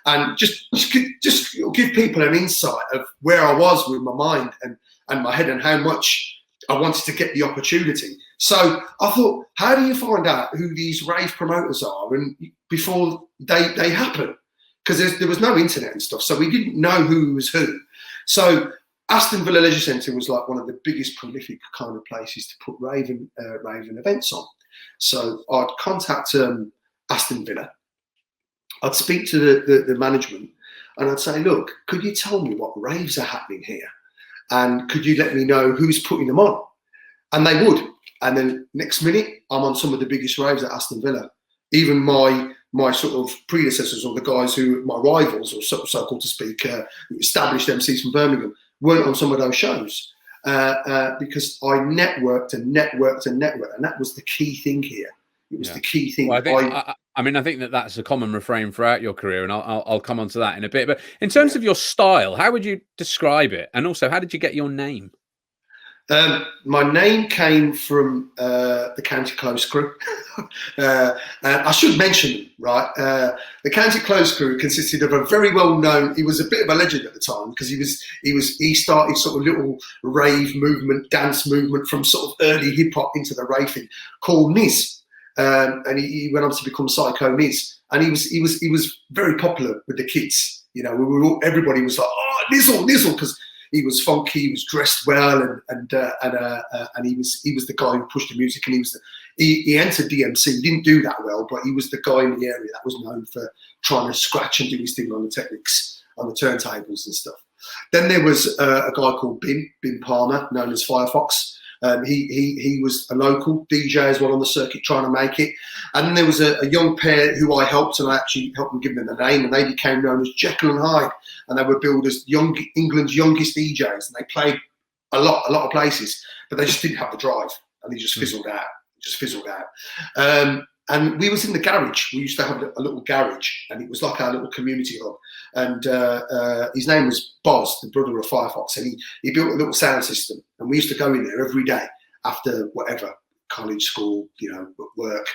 And just give people an insight of where I was with my mind and my head, and how much I wanted to get the opportunity. So I thought, how do you find out who these rave promoters are and before they happen? Because there was no internet and stuff, so we didn't know who was who. So Aston Villa Leisure Centre was like one of the biggest prolific kind of places to put raving events on. So I'd contact Aston Villa. I'd speak to the management, and I'd say, look, could you tell me what raves are happening here? And could you let me know who's putting them on? And they would. And then next minute, I'm on some of the biggest raves at Aston Villa. Even my sort of predecessors, or the guys who, my rivals, or so-called to speak, established MCs from Birmingham, weren't on some of those shows. Because I networked, and that was the key thing here. It was the key thing. Well, I think that's a common refrain throughout your career, and I'll come on to that in a bit. But in terms of your style, how would you describe it? And also, how did you get your name? My name came from the County Close crew. I should mention, right? The County Close crew consisted of a very well-known. He was a bit of a legend at the time, because he started sort of little rave movement, dance movement from sort of early hip hop into the raving, called Niz. And he went on to become Psycho Niz, and he was very popular with the kids. You know, everybody was like, oh, Nizzle, because he was funky, he was dressed well, and he was the guy who pushed the music, and he entered DMC. He didn't do that well, but he was the guy in the area that was known for trying to scratch and do his thing on the techniques, on the turntables and stuff. Then there was a guy called Bin Palmer, known as Firefox, He was a local DJ as well on the circuit trying to make it. And then there was a young pair who I helped, and I actually helped them give them the name, and they became known as Jekyll and Hyde. And they were billed as England's youngest DJs, and they played a lot of places, but they just didn't have the drive, and they just fizzled out. And we was in the garage. We used to have a little garage, and it was like our little community hub. And his name was Boz, the brother of Firefox, and he built a little sound system. And we used to go in there every day after whatever, college, school, work,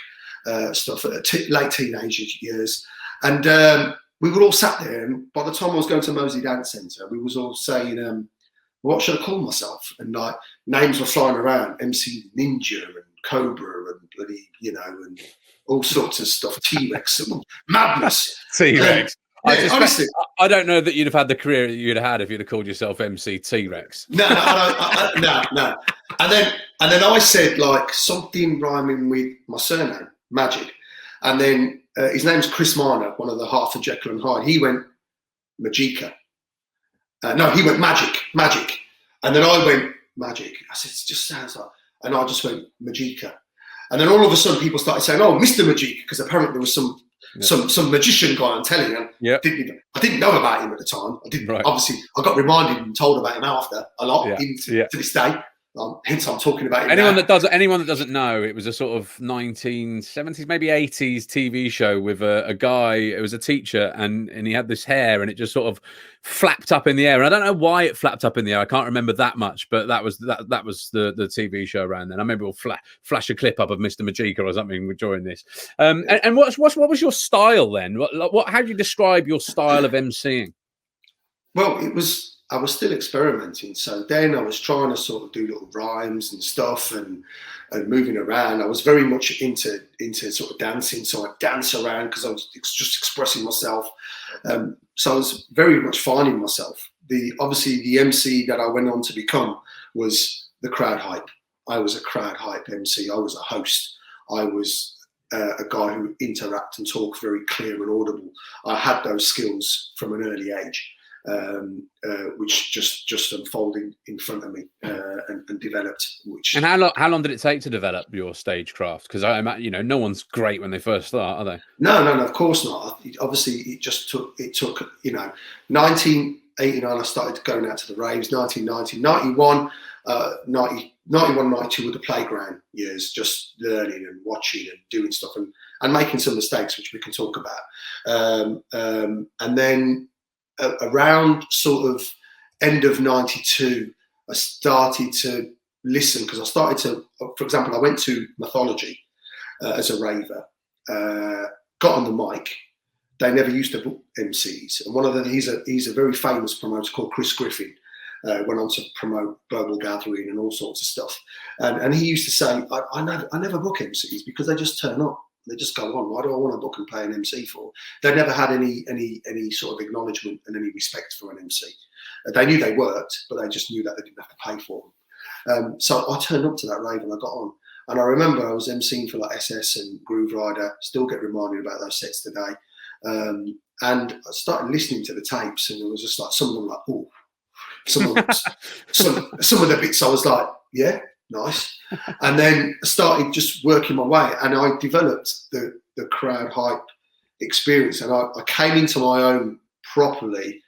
stuff, late teenage years. And we were all sat there, and by the time I was going to Moseley Dance Centre, we was all saying, what should I call myself? And like names were flying around, MC Ninja and Cobra and bloody, and all sorts of stuff, T-Rex, madness. T-Rex. Honestly, I don't know that you'd have had the career that you'd have had if you'd have called yourself MC T-Rex. No. And then I said like something rhyming with my surname, Majid. And then his name's Chris Marner, one of the half of Jekyll and Hyde. He went Magika. No, he went Magic. And then I went Magic. I said, it just sounds like, and I just went Magika. And then all of a sudden people started saying, oh, Mr. Marmite, because apparently there was some magician guy on telly. And I didn't know about him at the time. I didn't. Right. Obviously, I got reminded and told about him after a lot, to this day. Hence, I'm talking about him. Anyone that doesn't know, it was a sort of 1970s, maybe 80s TV show with a guy. It was a teacher, and he had this hair, and it just sort of flapped up in the air. And I don't know why it flapped up in the air. I can't remember that much, but that was the TV show around then. I maybe we'll flash a clip up of Mister Magika or something during this. And what was your style then? How do you describe your style of MCing? Well, I was still experimenting. So then I was trying to sort of do little rhymes and stuff and moving around. I was very much into sort of dancing. So I'd dance around because I was just expressing myself. So I was very much finding myself. Obviously the MC that I went on to become was the crowd hype. I was a crowd hype MC. I was a host. I was a guy who interact and talk very clear and audible. I had those skills from an early age. Which just unfolding in front of me and developed. And how long did it take to develop your stagecraft? Because I imagine no one's great when they first start, are they? No, of course not. Obviously, it took 1989. I started going out to the raves. 1990, 91, 91, 92 were the playground years, just learning and watching and doing stuff and making some mistakes, which we can talk about. And then around sort of end of 92, I started to listen because I started to, for example, I went to Mythology as a raver, got on the mic. They never used to book MCs, and one of them, he's a very famous promoter called Chris Griffin. Went on to promote Global Gathering and all sorts of stuff, and he used to say, I never book MCs because they just turn up. They just go on. Why do I want to book and pay an MC for? They never had any sort of acknowledgement and any respect for an MC. They knew they worked, but they just knew that they didn't have to pay for them. So I turned up to that rave and I got on. And I remember I was MCing for like SS and Groove Rider. Still get reminded about those sets today. And I started listening to the tapes, and it was just like some of them like, oh, some of the bits I was like, yeah. Nice. And then I started just working my way, and I developed the crowd hype experience, and I came into my own properly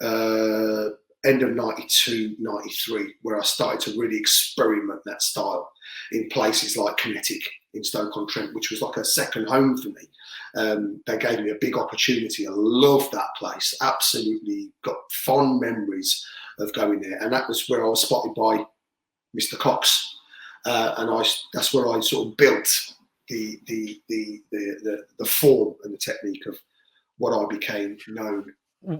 end of 92, 93, where I started to really experiment that style in places like Kinetic in Stoke-on-Trent, which was like a second home for me. They gave me a big opportunity. I loved that place. Absolutely got fond memories of going there, and that was where I was spotted by Mr. Cox, and that's where I sort of built the form and the technique of what I became known.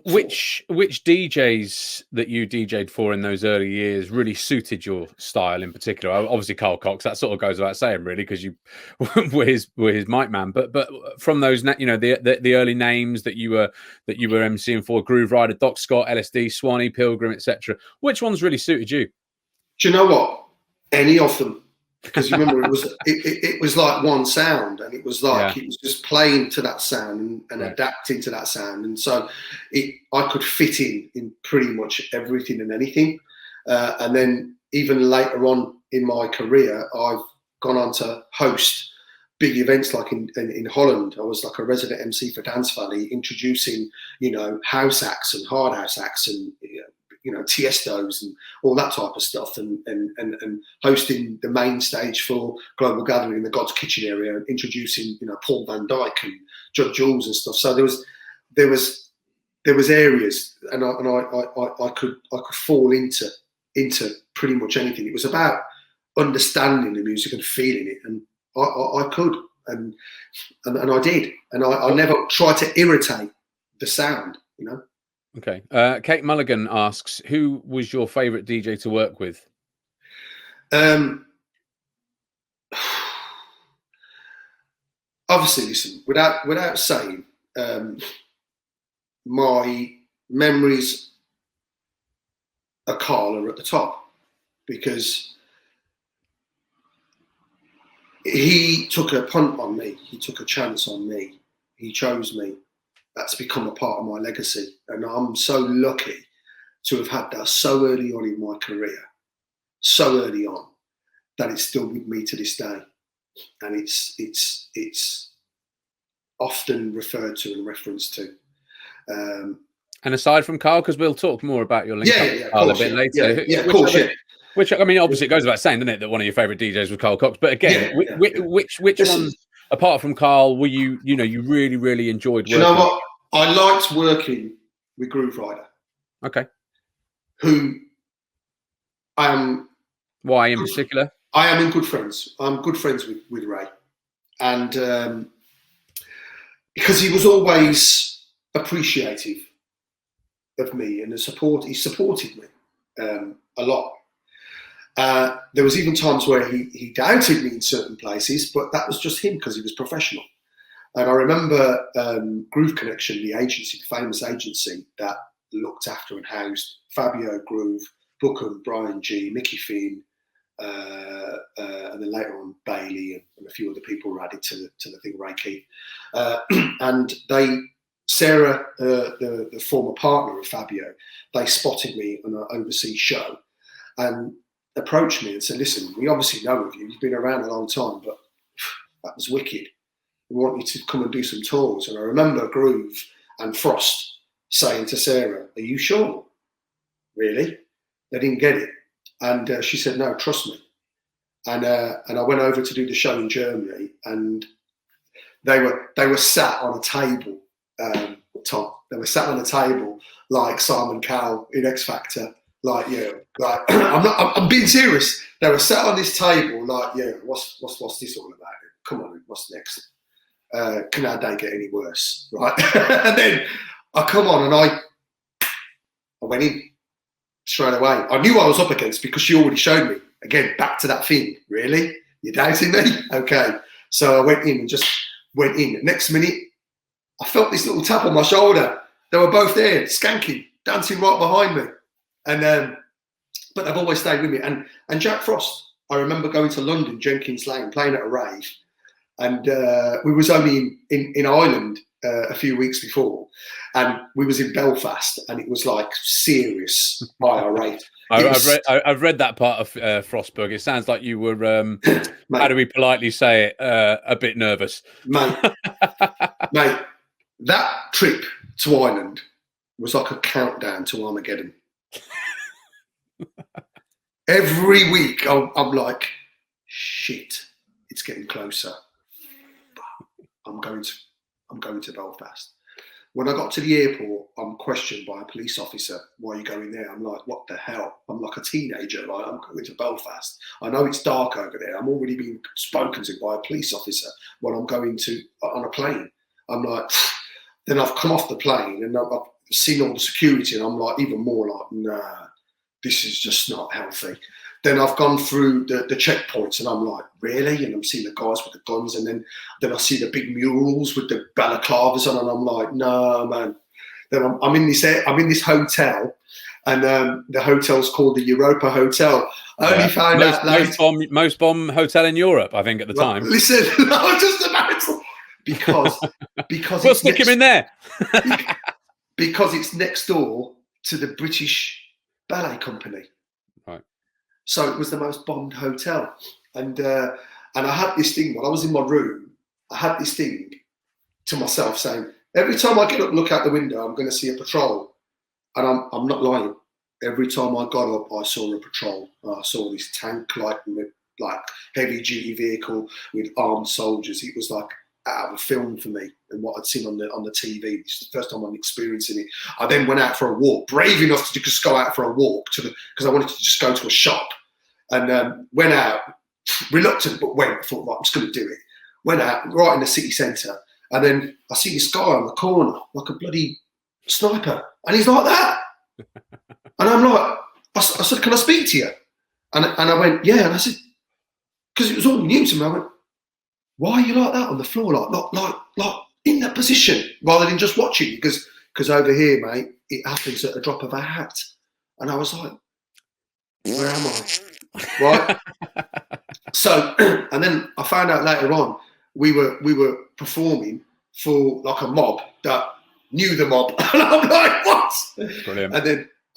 Which DJs that you DJ'd for in those early years really suited your style in particular? Obviously, Carl Cox. That sort of goes without saying, really, because you were his mic man. But from those, the early names that you were MCing for, Groove Rider, Doc Scott, LSD, Swanee, Pilgrim, etc. Which ones really suited you? Do you know what? Any of them, because you remember it was like one sound, and it was like it was just playing to that sound and adapting to that sound, and so I could fit in pretty much everything and anything. And then even later on in my career, I've gone on to host big events like in Holland. I was like a resident MC for Dance Valley, introducing, house acts and hard house acts and, Tiestos and all that type of stuff, and hosting the main stage for Global Gathering in the God's Kitchen area, and introducing, Paul Van Dyke and Judd Jules and stuff. So there was areas, and I could fall into pretty much anything. It was about understanding the music and feeling it, and I could, and I did, and I never tried to irritate the sound, Okay. Kate Mulligan asks, who was your favourite DJ to work with? Obviously, listen, without saying, my memories of Carl are at the top, because he took a punt on me. He took a chance on me. He chose me. That's become a part of my legacy. And I'm so lucky to have had that so early on in my career, so early on, that it's still with me to this day. And it's often referred to and referenced to. And aside from Carl, because we'll talk more about your link up with Carl a bit later. Yeah, of course, yeah. Which, I mean, obviously it goes without saying, doesn't it, that one of your favourite DJs was Carl Cox. But again, which ones, apart from Carl, were you really, really enjoyed working? Do you know what? I liked working with Groove Rider. Okay. Who I am. Why in particular? I am in good friends. I'm good friends with Ray. And because he was always appreciative of me and he supported me a lot. There was even times where he doubted me in certain places, but that was just him because he was professional. And I remember Groove Connection, the agency, the famous agency that looked after and housed Fabio, Groove, Bookham, Brian G, Mickey Finn, and then later on Bailey and a few other people were added to the thing, Ray Keith. And Sarah, the former partner of Fabio, they spotted me on an overseas show and approached me and said, listen, we obviously know of you. You've been around a long time, but that was wicked. We want you to come and do some tours. And I remember Groove and Frost saying to Sarah, are you sure? Really? They didn't get it. And she said, no, trust me. And I went over to do the show in Germany, and they were sat on a table, Tom. They were sat on a table like Simon Cowell in X Factor, like, I'm being serious. They were sat on this table like, what's this all about? Come on, what's next? Can our day get any worse, right? And then I come on and I went in straight away. I knew what I was up against because she already showed me. Again, back to that thing. Really? You're doubting me? Okay. So I went in and just went in. Next minute, I felt this little tap on my shoulder. They were both there, skanking, dancing right behind me. And but they've always stayed with me. And Jack Frost, I remember going to London, Jenkins Lane, playing at a rave. And we was only in Ireland a few weeks before, and we was in Belfast, and it was like serious IRA. I've read that part of Frostburg. It sounds like you were, how do we politely say it, a bit nervous. Mate, that trip to Ireland was like a countdown to Armageddon. Every week I'm like, shit, it's getting closer. I'm going to Belfast. When I got to the airport, I'm questioned by a police officer. Why are you going there? I'm like, what the hell? I'm like a teenager. Like, I'm going to Belfast. I know it's dark over there. I'm already being spoken to by a police officer when I'm going on a plane. I'm like, then I've come off the plane and I've seen all the security and I'm like, even more like, nah, this is just not healthy. Then I've gone through the checkpoints and I'm like, really? And I'm seeing the guys with the guns, and then I see the big murals with the balaclavas on, and I'm like, no, man. Then I'm in this hotel, and the hotel's called the Europa Hotel. I only found out later. Most bomb hotel in Europe, I think, at the time. Listen, I was just about to, because we'll stick him in there. Because it's next door to the British Ballet Company. Right. So it was the most bombed hotel. And I had this thing, when I was in my room, I had this thing to myself saying, every time I get up and look out the window, I'm going to see a patrol. And I'm not lying. Every time I got up, I saw a patrol. I saw this tank, like heavy duty vehicle with armed soldiers. It was like out of a film for me, and what I'd seen on the TV. It's the first time I'm experiencing it. I then went out for a walk, brave enough to just go out for a walk because I wanted to just go to a shop, and went out, reluctant but went. I thought, right, I'm just going to do it. Went out right in the city centre, and then I see this guy on the corner like a bloody sniper, and he's like that, and I'm like, I said, can I speak to you? And I went, yeah, and I said, because it was all new to me, I went, why are you like that on the floor, like in that position, rather than just watching? Because over here, mate, it happens at a drop of a hat. And I was like, where am I? Right. So, and then I found out later on we were performing for like a mob that knew the mob, and I'm like, what? Brilliant.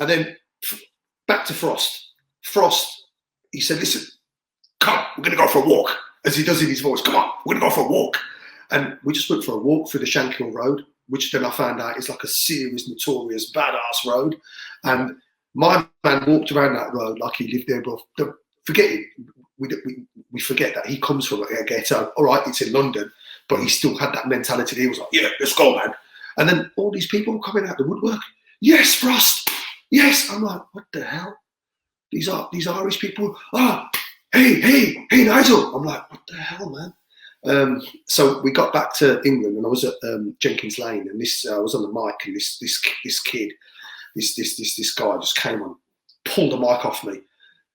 And then back to Frost. Frost, he said, listen, come, we're going to go for a walk. As he does in his voice, come on, we're going to go for a walk. And we just went for a walk through the Shankill Road, which then I found out is like a serious, notorious, badass road. And my man walked around that road like he lived there above. Forgetting, we forget that he comes from a ghetto. All right, it's in London, but he still had that mentality. He was like, yeah, let's go, man. And then all these people coming out the woodwork. Yes, Frost. Yes. I'm like, what the hell? These Irish people. Hey, Nigel. I'm like, what the hell, man? So we got back to England, and I was at Jenkins Lane, and I was on the mic, and this kid, this guy just came on, pulled the mic off me.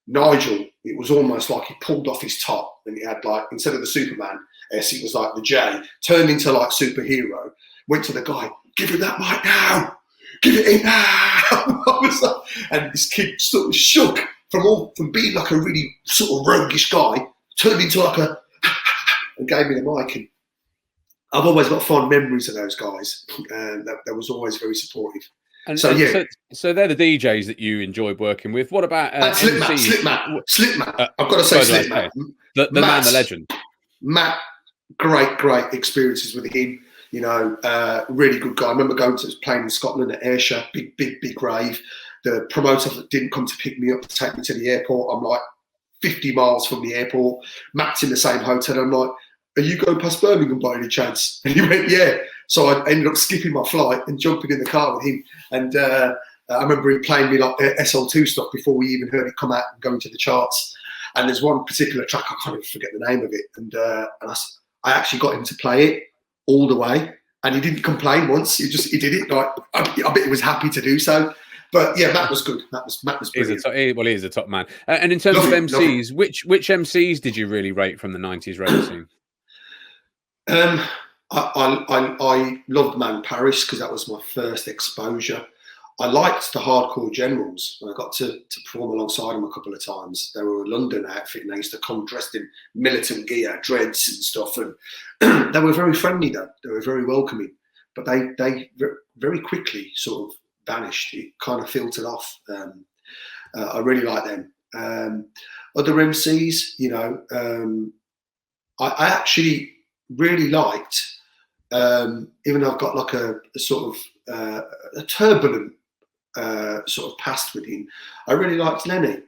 Nigel, it was almost like he pulled off his top, and he had like, instead of the Superman S, it was like the J, turned into like superhero. Went to the guy, give him that mic now, give it in now. I was like, and this kid sort of shook from being like a really sort of roguish guy, turned into like and gave me the mic. And I've always got fond memories of those guys, and that was always very supportive. And so yeah, so they're the DJs that you enjoyed working with. What about Slipmat? I've got to say Slipmat, the man, the legend. Matt, great experiences with him. You know, really good guy. I remember going to playing in Scotland at Ayrshire, big rave. The promoter didn't come to pick me up to take me to the airport. I'm like 50 miles from the airport. Matt's in the same hotel. I'm like, are you going past Birmingham by any chance? And he went, yeah. So I ended up skipping my flight and jumping in the car with him. And I remember him playing me like SL2 stuff before we even heard it come out and go into the charts. And there's one particular track, I can't even forget the name of it. And I actually got him to play it all the way. And he didn't complain once. He did it. Like, I bet he was happy to do so. But yeah, Matt was good. Matt was brilliant. He is a top man. And in terms of MCs, which MCs did you really rate from the 90s rave scene? I loved Man Paris because that was my first exposure. I liked the Hardcore Generals, and I got to perform alongside them a couple of times. They were a London outfit, and they used to come dressed in militant gear, dreads and stuff. And they were very friendly, though. They were very welcoming. But they very quickly sort of vanished. It kind of filtered off. I really like them. Other MCs, you know, I actually really liked, even though I've got like a sort of a turbulent sort of past with him, I really liked Lenny.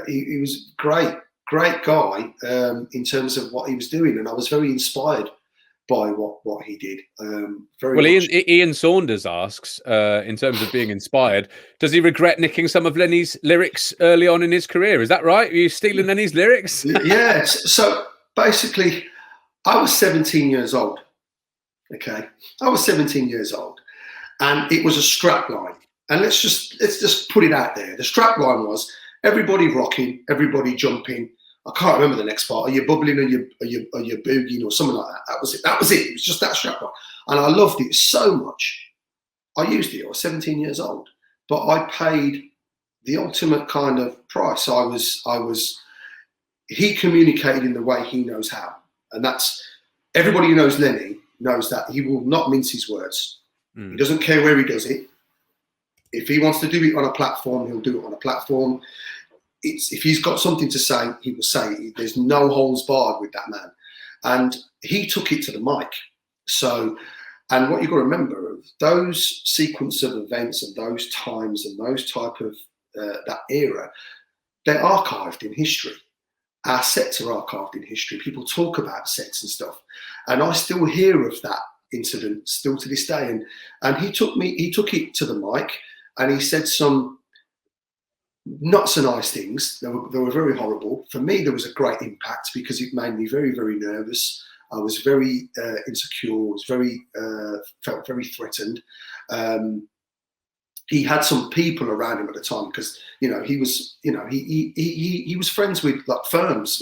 He was great guy in terms of what he was doing, and I was very inspired by what he did. Ian Saunders asks, in terms of being inspired, does he regret nicking some of Lenny's lyrics early on in his career? Is that right? Are you stealing Lenny's lyrics? Yeah. So basically, I was 17 years old. Okay, I was 17 years old, and it was a strap line. And let's just put it out there. The strap line was everybody rocking, everybody jumping. I can't remember the next part. Are you bubbling? Are you boogieing or something like that? That was it. It was just that strap line, and I loved it so much. I used it. I was 17 years old, but I paid the ultimate kind of price. He communicated in the way he knows how. And that's, everybody who knows Lenny knows that he will not mince his words. He doesn't care where he does it. If he wants to do it on a platform, he'll do it on a platform. if he's got something to say, he will say it. There's no holds barred with that man. And he took it to the mic. So, and what you've got to remember, those sequence of events and those times and those type of, that era, they're archived in history. Our sets are archived in history. People talk about sets and stuff. And I still hear of that incident still to this day. And he took it to the mic and he said some not so nice things. They were very horrible. For me, there was a great impact because it made me very, very nervous. I was very insecure. I was felt very threatened. He had some people around him at the time because he was friends with like firms,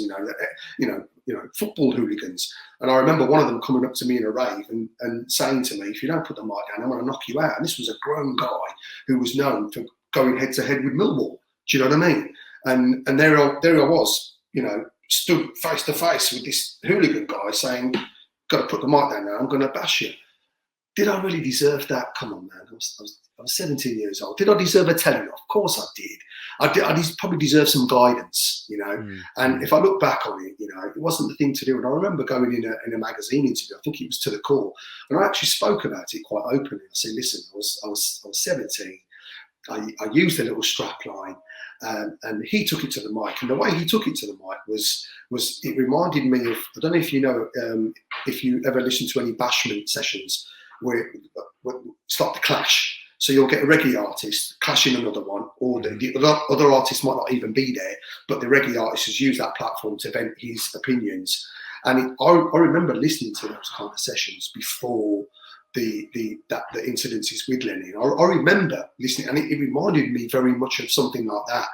football hooligans. And I remember one of them coming up to me in a rave and saying to me, "If you don't put the mic down, I'm going to knock you out." And this was a grown guy who was known for going head to head with Millwall. Do you know what I mean? And there I was, stood face to face with this hooligan guy saying, "Got to put the mic down now. I'm going to bash you." Did I really deserve that? Come on, man. I was 17 years old. Did I deserve a telling off? Of course I did. I probably deserve some guidance, And if I look back on it, it wasn't the thing to do. And I remember going in a magazine interview. I think it was to the Core, and I actually spoke about it quite openly. I said, "Listen, I was 17. I used a little strap line." And he took it to the mic, and the way he took it to the mic was it reminded me of, I don't know if if you ever listen to any bashment sessions where it's like the clash. So you'll get a reggae artist clashing another one, or the other artist might not even be there, but the reggae artist has used that platform to vent his opinions. And I remember listening to those kind of sessions before the incidences with Lenny. I remember listening, and it reminded me very much of something like that.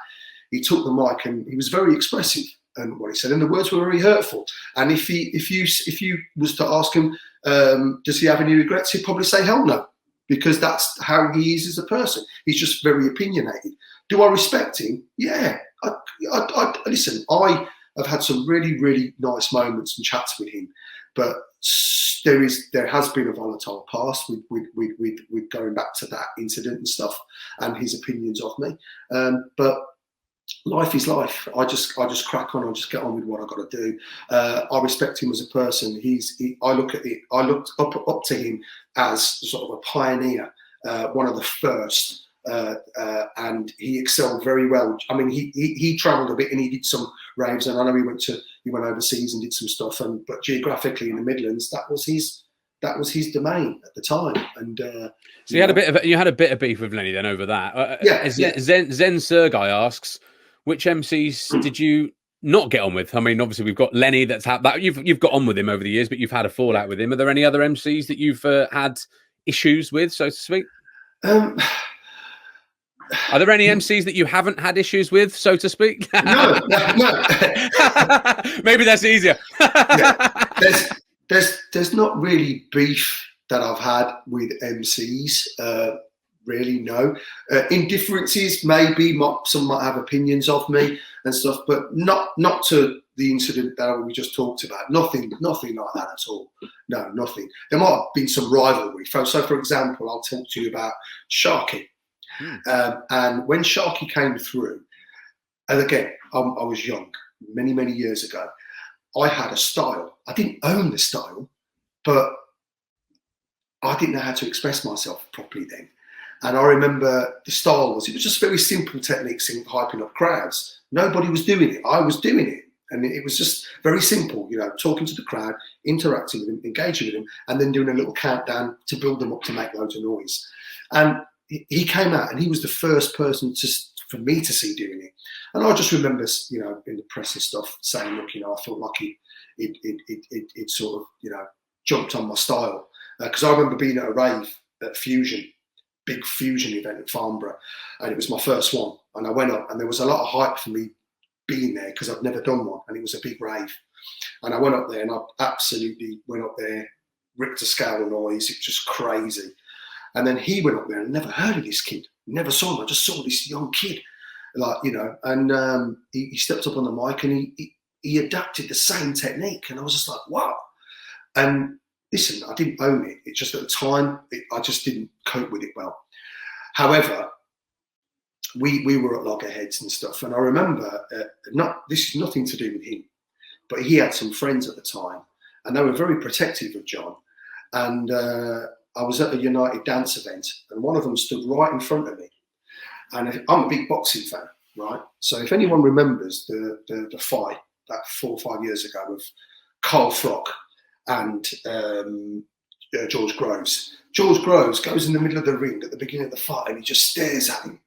He took the mic and he was very expressive and what he said, and the words were very hurtful. And if you was to ask him, does he have any regrets, he'd probably say hell no, because that's how he is as a person. He's just very opinionated. Do I respect him? Yeah. Listen, I have had some really, really nice moments and chats with him, but there has been a volatile past with going back to that incident and stuff and his opinions of me. But life is life. I just crack on. I just get on with what I got to do. I respect him as a person. I looked up to him as sort of a pioneer, one of the first. And he excelled very well. I mean, he travelled a bit and he did some raves, and I know he went overseas and did some stuff. But geographically in the Midlands, that was his domain at the time. And so you had a bit of beef with Lenny then over that. Zen Sergei asks, which MCs did you not get on with? I mean, obviously we've got Lenny that's had that you've got on with him over the years, but you've had a fallout with him. Are there any other MCs that you've had issues with, so to speak? Are there any MCs that you haven't had issues with, so to speak? No. Maybe that's easier. There's not really beef that I've had with MCs. Really, no. Indifferences, maybe some might have opinions of me and stuff, but not to the incident that we just talked about. Nothing like that at all. No, nothing. There might have been some rivalry. So, for example, I'll talk to you about Sharky. And when Sharky came through, and again, I was young, many, many years ago, I had a style. I didn't own the style, but I didn't know how to express myself properly then. And I remember the style was just very simple techniques in hyping up crowds. Nobody was doing it. I was doing it. And it was just very simple, talking to the crowd, interacting with them, engaging with them, and then doing a little countdown to build them up to make loads of noise. And he came out and he was the first person for me to see doing it. And I just remember, in the press and stuff saying, look, I felt like it sort of, jumped on my style. Because I remember being at a rave at Fusion, big Fusion event at Farnborough, and it was my first one. And I went up and there was a lot of hype for me being there because I'd never done one, and it was a big rave. And I went up there and I absolutely went up there, ripped a scale of noise. It was just crazy. And then he went up there and never heard of this kid, never saw him. I just saw this young kid, and he stepped up on the mic and he adapted the same technique. And I was just like, wow. And listen, I didn't own it. It just at the time, I just didn't cope with it well. However, we were at loggerheads and stuff. And I remember, this is nothing to do with him, but he had some friends at the time, and they were very protective of John. And I was at a United dance event, and one of them stood right in front of me. And I'm a big boxing fan, right? So if anyone remembers the fight that 4 or 5 years ago with Carl Frock and George Groves. George Groves goes in the middle of the ring at the beginning of the fight, and he just stares at him.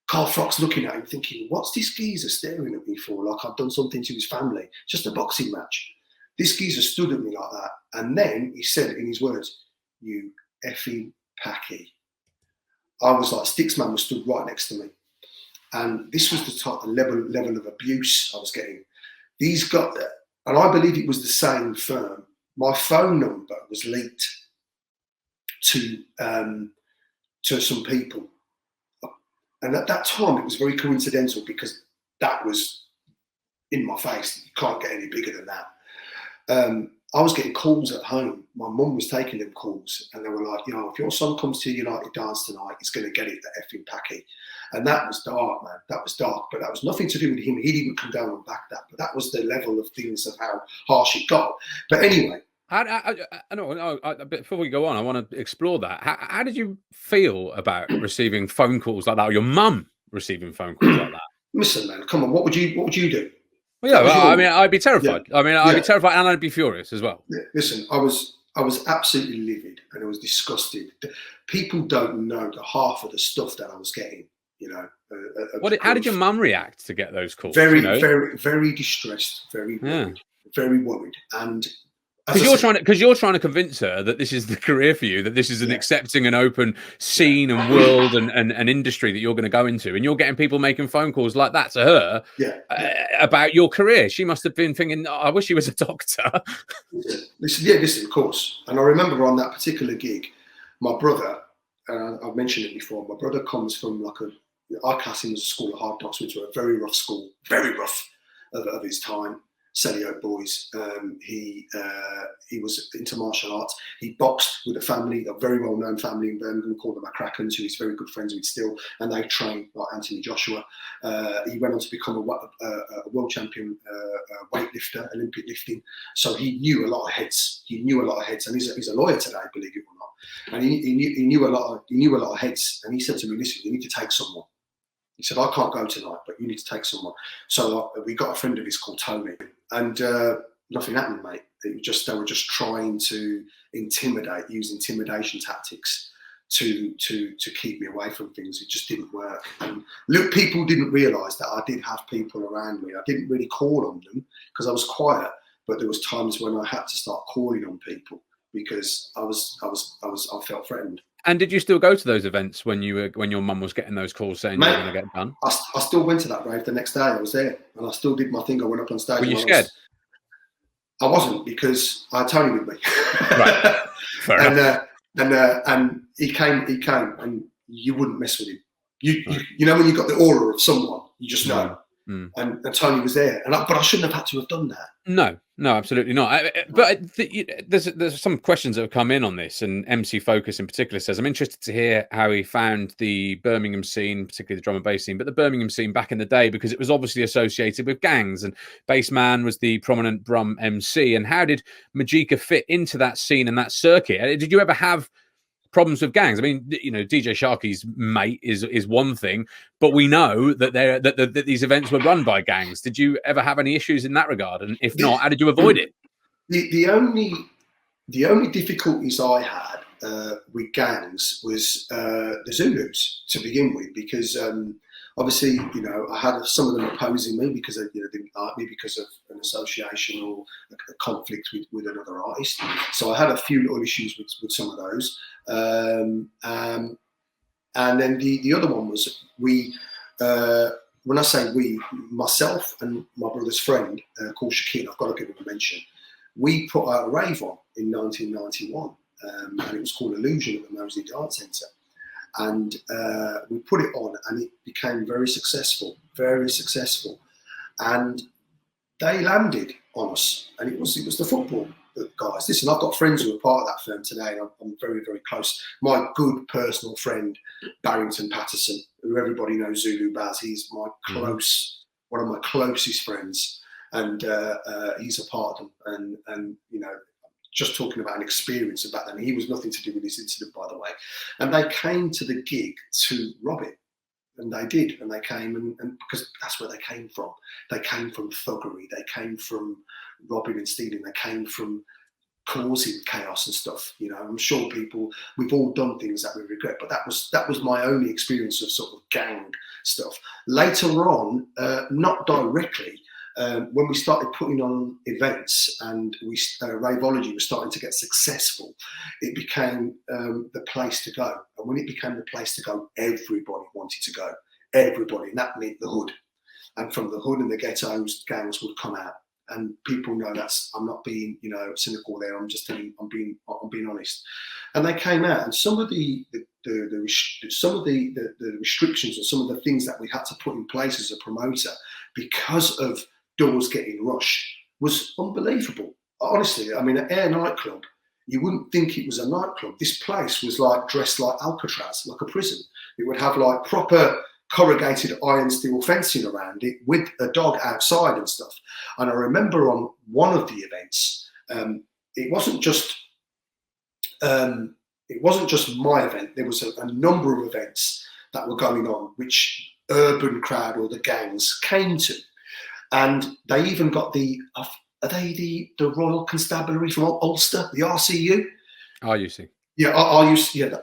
Carl Frock's looking at him thinking, what's this geezer staring at me for? Like I've done something to his family. Just a boxing match. This geezer stood at me like that. And then he said in his words, "You effing packy." I was like, Sticksman was stood right next to me. And this was the type of level of abuse I was getting. These got, and I believe it was the same firm. My phone number was leaked to some people. And at that time, it was very coincidental because that was in my face. You can't get any bigger than that. I was getting calls at home. My mum was taking them calls, and they were like, you know, if your son comes to United Dance tonight, he's going to get it, the effing packy. And that was dark, man. That was dark. But that was nothing to do with him. He didn't come down and back that. But that was the level of things of how harsh it got. But anyway. Before we go on, I want to explore that. How did you feel about receiving phone calls like that, or your mum receiving phone calls like that? Listen, man, come on. What would you do? Well, yeah, I mean, I'd be terrified. Yeah. I mean, I'd be terrified, and I'd be furious as well. Yeah. Listen, I was absolutely livid, and I was disgusted. People don't know the half of the stuff that I was getting. You know, how did your mum react to get those calls? Very, very distressed, very worried, and because you're trying to convince her that this is the career for you, that this is an accepting and open scene and world and industry that you're going to go into, and you're getting people making phone calls like that to her about your career. She must have been thinking, I wish he was a doctor. Listen, of course. And I remember on that particular gig, my brother, I've mentioned it before, my brother comes from our class in was a school of hard knocks, which were a very rough school, very rough of his time. Selly boys. He was into martial arts. He boxed with a family, a very well-known family in Birmingham called the McCrackens, who he's very good friends with still, and they trained like Anthony Joshua. He went on to become a world champion weightlifter, Olympic lifting. So he knew a lot of heads. And he's a lawyer today, believe it or not. And he knew a lot of heads. And he said to me, "Listen, you need to take someone." He said, "I can't go tonight, but you need to take someone." So we got a friend of his called Tony, and nothing happened, mate. They were just trying to use intimidation tactics to keep me away from things. It just didn't work. And look, people didn't realise that I did have people around me. I didn't really call on them because I was quiet, but there was times when I had to start calling on people because I felt threatened. And did you still go to those events when your mum was getting those calls saying you were going to get done? I still went to that rave the next day. I was there, and I still did my thing. I went up on stage. Were you scared? I wasn't, because I had Tony with me. Right. Fair enough. And he came, and you wouldn't mess with him. You know when you've got the aura of someone, you just know. Mm. And Tony was there, but I shouldn't have had to have done that. No, absolutely not. There's some questions that have come in on this, and MC Focus in particular says, I'm interested to hear how he found the Birmingham scene, particularly the drum and bass scene, but the Birmingham scene back in the day, because it was obviously associated with gangs, and Bassman was the prominent drum MC. And how did Magika fit into that scene and that circuit? Did you ever have problems with gangs? I mean, DJ Sharky's mate is one thing, but we know that these events were run by gangs. Did you ever have any issues in that regard? And if not, how did you avoid it? The only difficulties I had with gangs was the Zulus to begin with, because obviously, I had some of them opposing me because they didn't like me because of an association or a conflict with another artist. So I had a few little issues with some of those. And then the other one was when I say we, myself and my brother's friend called Shakir, I've got to give him a mention. We put out a rave on in 1991, and it was called Illusion at the Moseley Dance Centre. And we put it on, and it became very successful. And they landed on us, and it was the football guys. Listen, I've got friends who are part of that firm today, and I'm very, very close. My good personal friend, Barrington Patterson, who who everybody knows Zulu Baz. He's my one of my closest friends, and he's a part of them. And you know, just talking about an experience about them. He was nothing to do with this incident, by the way. And they came to the gig to rob it. And they did. And they came, and because that's where they came from. They came from thuggery. They came from robbing and stealing. They came from causing chaos and stuff. You know, I'm sure we've all done things that we regret, but that was my only experience of sort of gang stuff. Later on, not directly, when we started putting on events and Raveology was starting to get successful, it became the place to go. And when it became the place to go, everybody wanted to go. Everybody, and that meant the hood. And from the hood and the ghettos, gangs would come out. And people know I'm not being, you know, cynical there. I'm just telling, I'm being honest. And they came out, and some of the restrictions or some of the things that we had to put in place as a promoter because of doors getting rushed was unbelievable. Honestly, I mean, at Air nightclub, you wouldn't think it was a nightclub. This place was like dressed like Alcatraz, like a prison. It would have like proper corrugated iron steel fencing around it with a dog outside and stuff. And I remember on one of the events, it wasn't just my event. There was a number of events that were going on, which urban crowd or the gangs came to. And they even got the Royal Constabulary from Ulster, the RCU? RUC. Yeah, RUC. Yeah,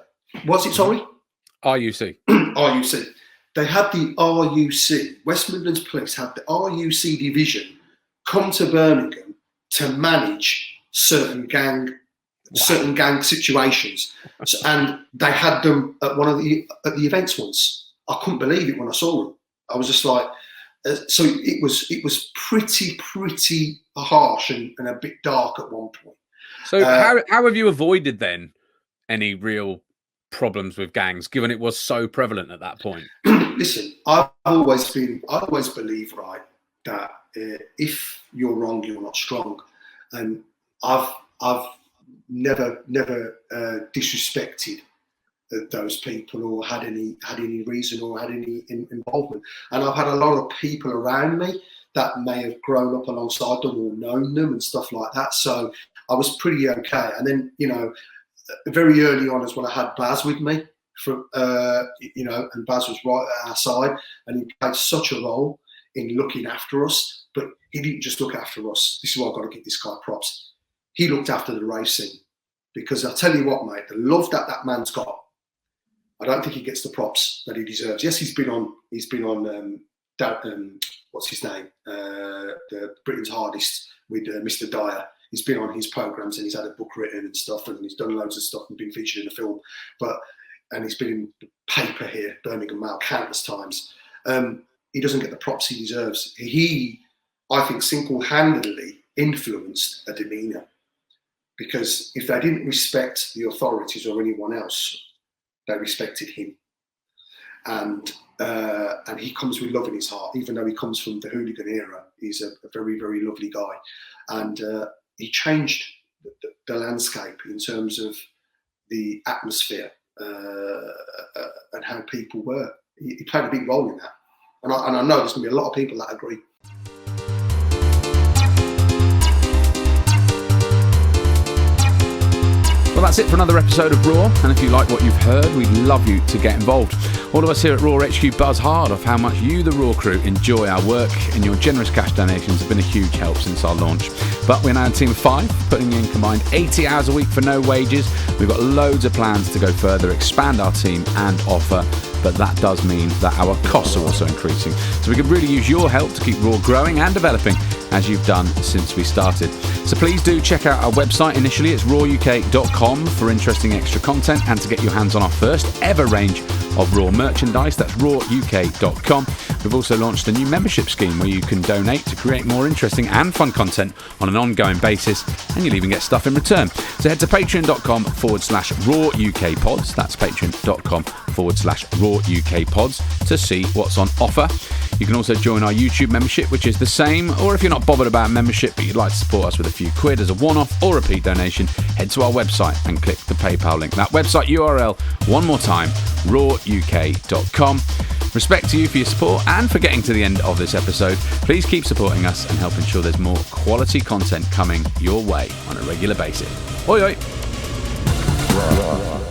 was it, sorry? RUC. RUC. They had the RUC, West Midlands Police had the RUC division come to Birmingham to manage certain gang situations. And they had them at at the events once. I couldn't believe it when I saw them. I was just like, so it was pretty harsh and a bit dark at one point. So how have you avoided then any real problems with gangs, given it was so prevalent at that point? Listen, I always believe, right, that if you're wrong, you're not strong. And I've never disrespected those people or had any reason or had any involvement. And I've had a lot of people around me that may have grown up alongside them or known them and stuff like that. So I was pretty okay. And then, you know, very early on as well, I had Baz with me, and Baz was right at our side, and he played such a role in looking after us. But he didn't just look after us. This is why I've got to give this guy props. He looked after the rave scene, because I'll tell you what, mate, the love that man's got, I don't think he gets the props that he deserves. Yes, he's been on what's his name, the Britain's Hardest with Mr Dyer. He's been on his programs and he's had a book written and stuff, and he's done loads of stuff and been featured in a film. And he's been in the paper here, Birmingham Mail, countless times. He doesn't get the props he deserves. He, I think, single-handedly influenced a demeanour, because if they didn't respect the authorities or anyone else, they respected him. And he comes with love in his heart, even though he comes from the hooligan era. He's a very, very lovely guy. And he changed the landscape in terms of the atmosphere and how people were. He played a big role in that. And I know there's going to be a lot of people that agree. Well, that's it for another episode of Raw, and if you like what you've heard, we'd love you to get involved. All of us here at Raw HQ buzz hard off how much you, the Raw crew, enjoy our work, and your generous cash donations have been a huge help since our launch. But we're now a team of 5, putting in combined 80 hours a week for no wages. We've got loads of plans to go further, expand our team and offer, but that does mean that our costs are also increasing. So we could really use your help to keep Raw growing and developing, as you've done since we started. So please do check out our website. Initially, it's rawuk.com for interesting extra content and to get your hands on our first ever range of Raw merchandise. That's rawuk.com. We've also launched a new membership scheme where you can donate to create more interesting and fun content on an ongoing basis, and you'll even get stuff in return. So head to patreon.com/rawukpods. That's patreon.com/rawukpods to see what's on offer. You can also join our YouTube membership, which is the same, or if you're not bothered about membership but you'd like to support us with a few quid as a one-off or repeat donation, head to our website and click the PayPal link. That website URL, one more time, rawuk.com. Respect to you for your support and for getting to the end of this episode. Please keep supporting us and help ensure there's more quality content coming your way on a regular basis. Oi oi!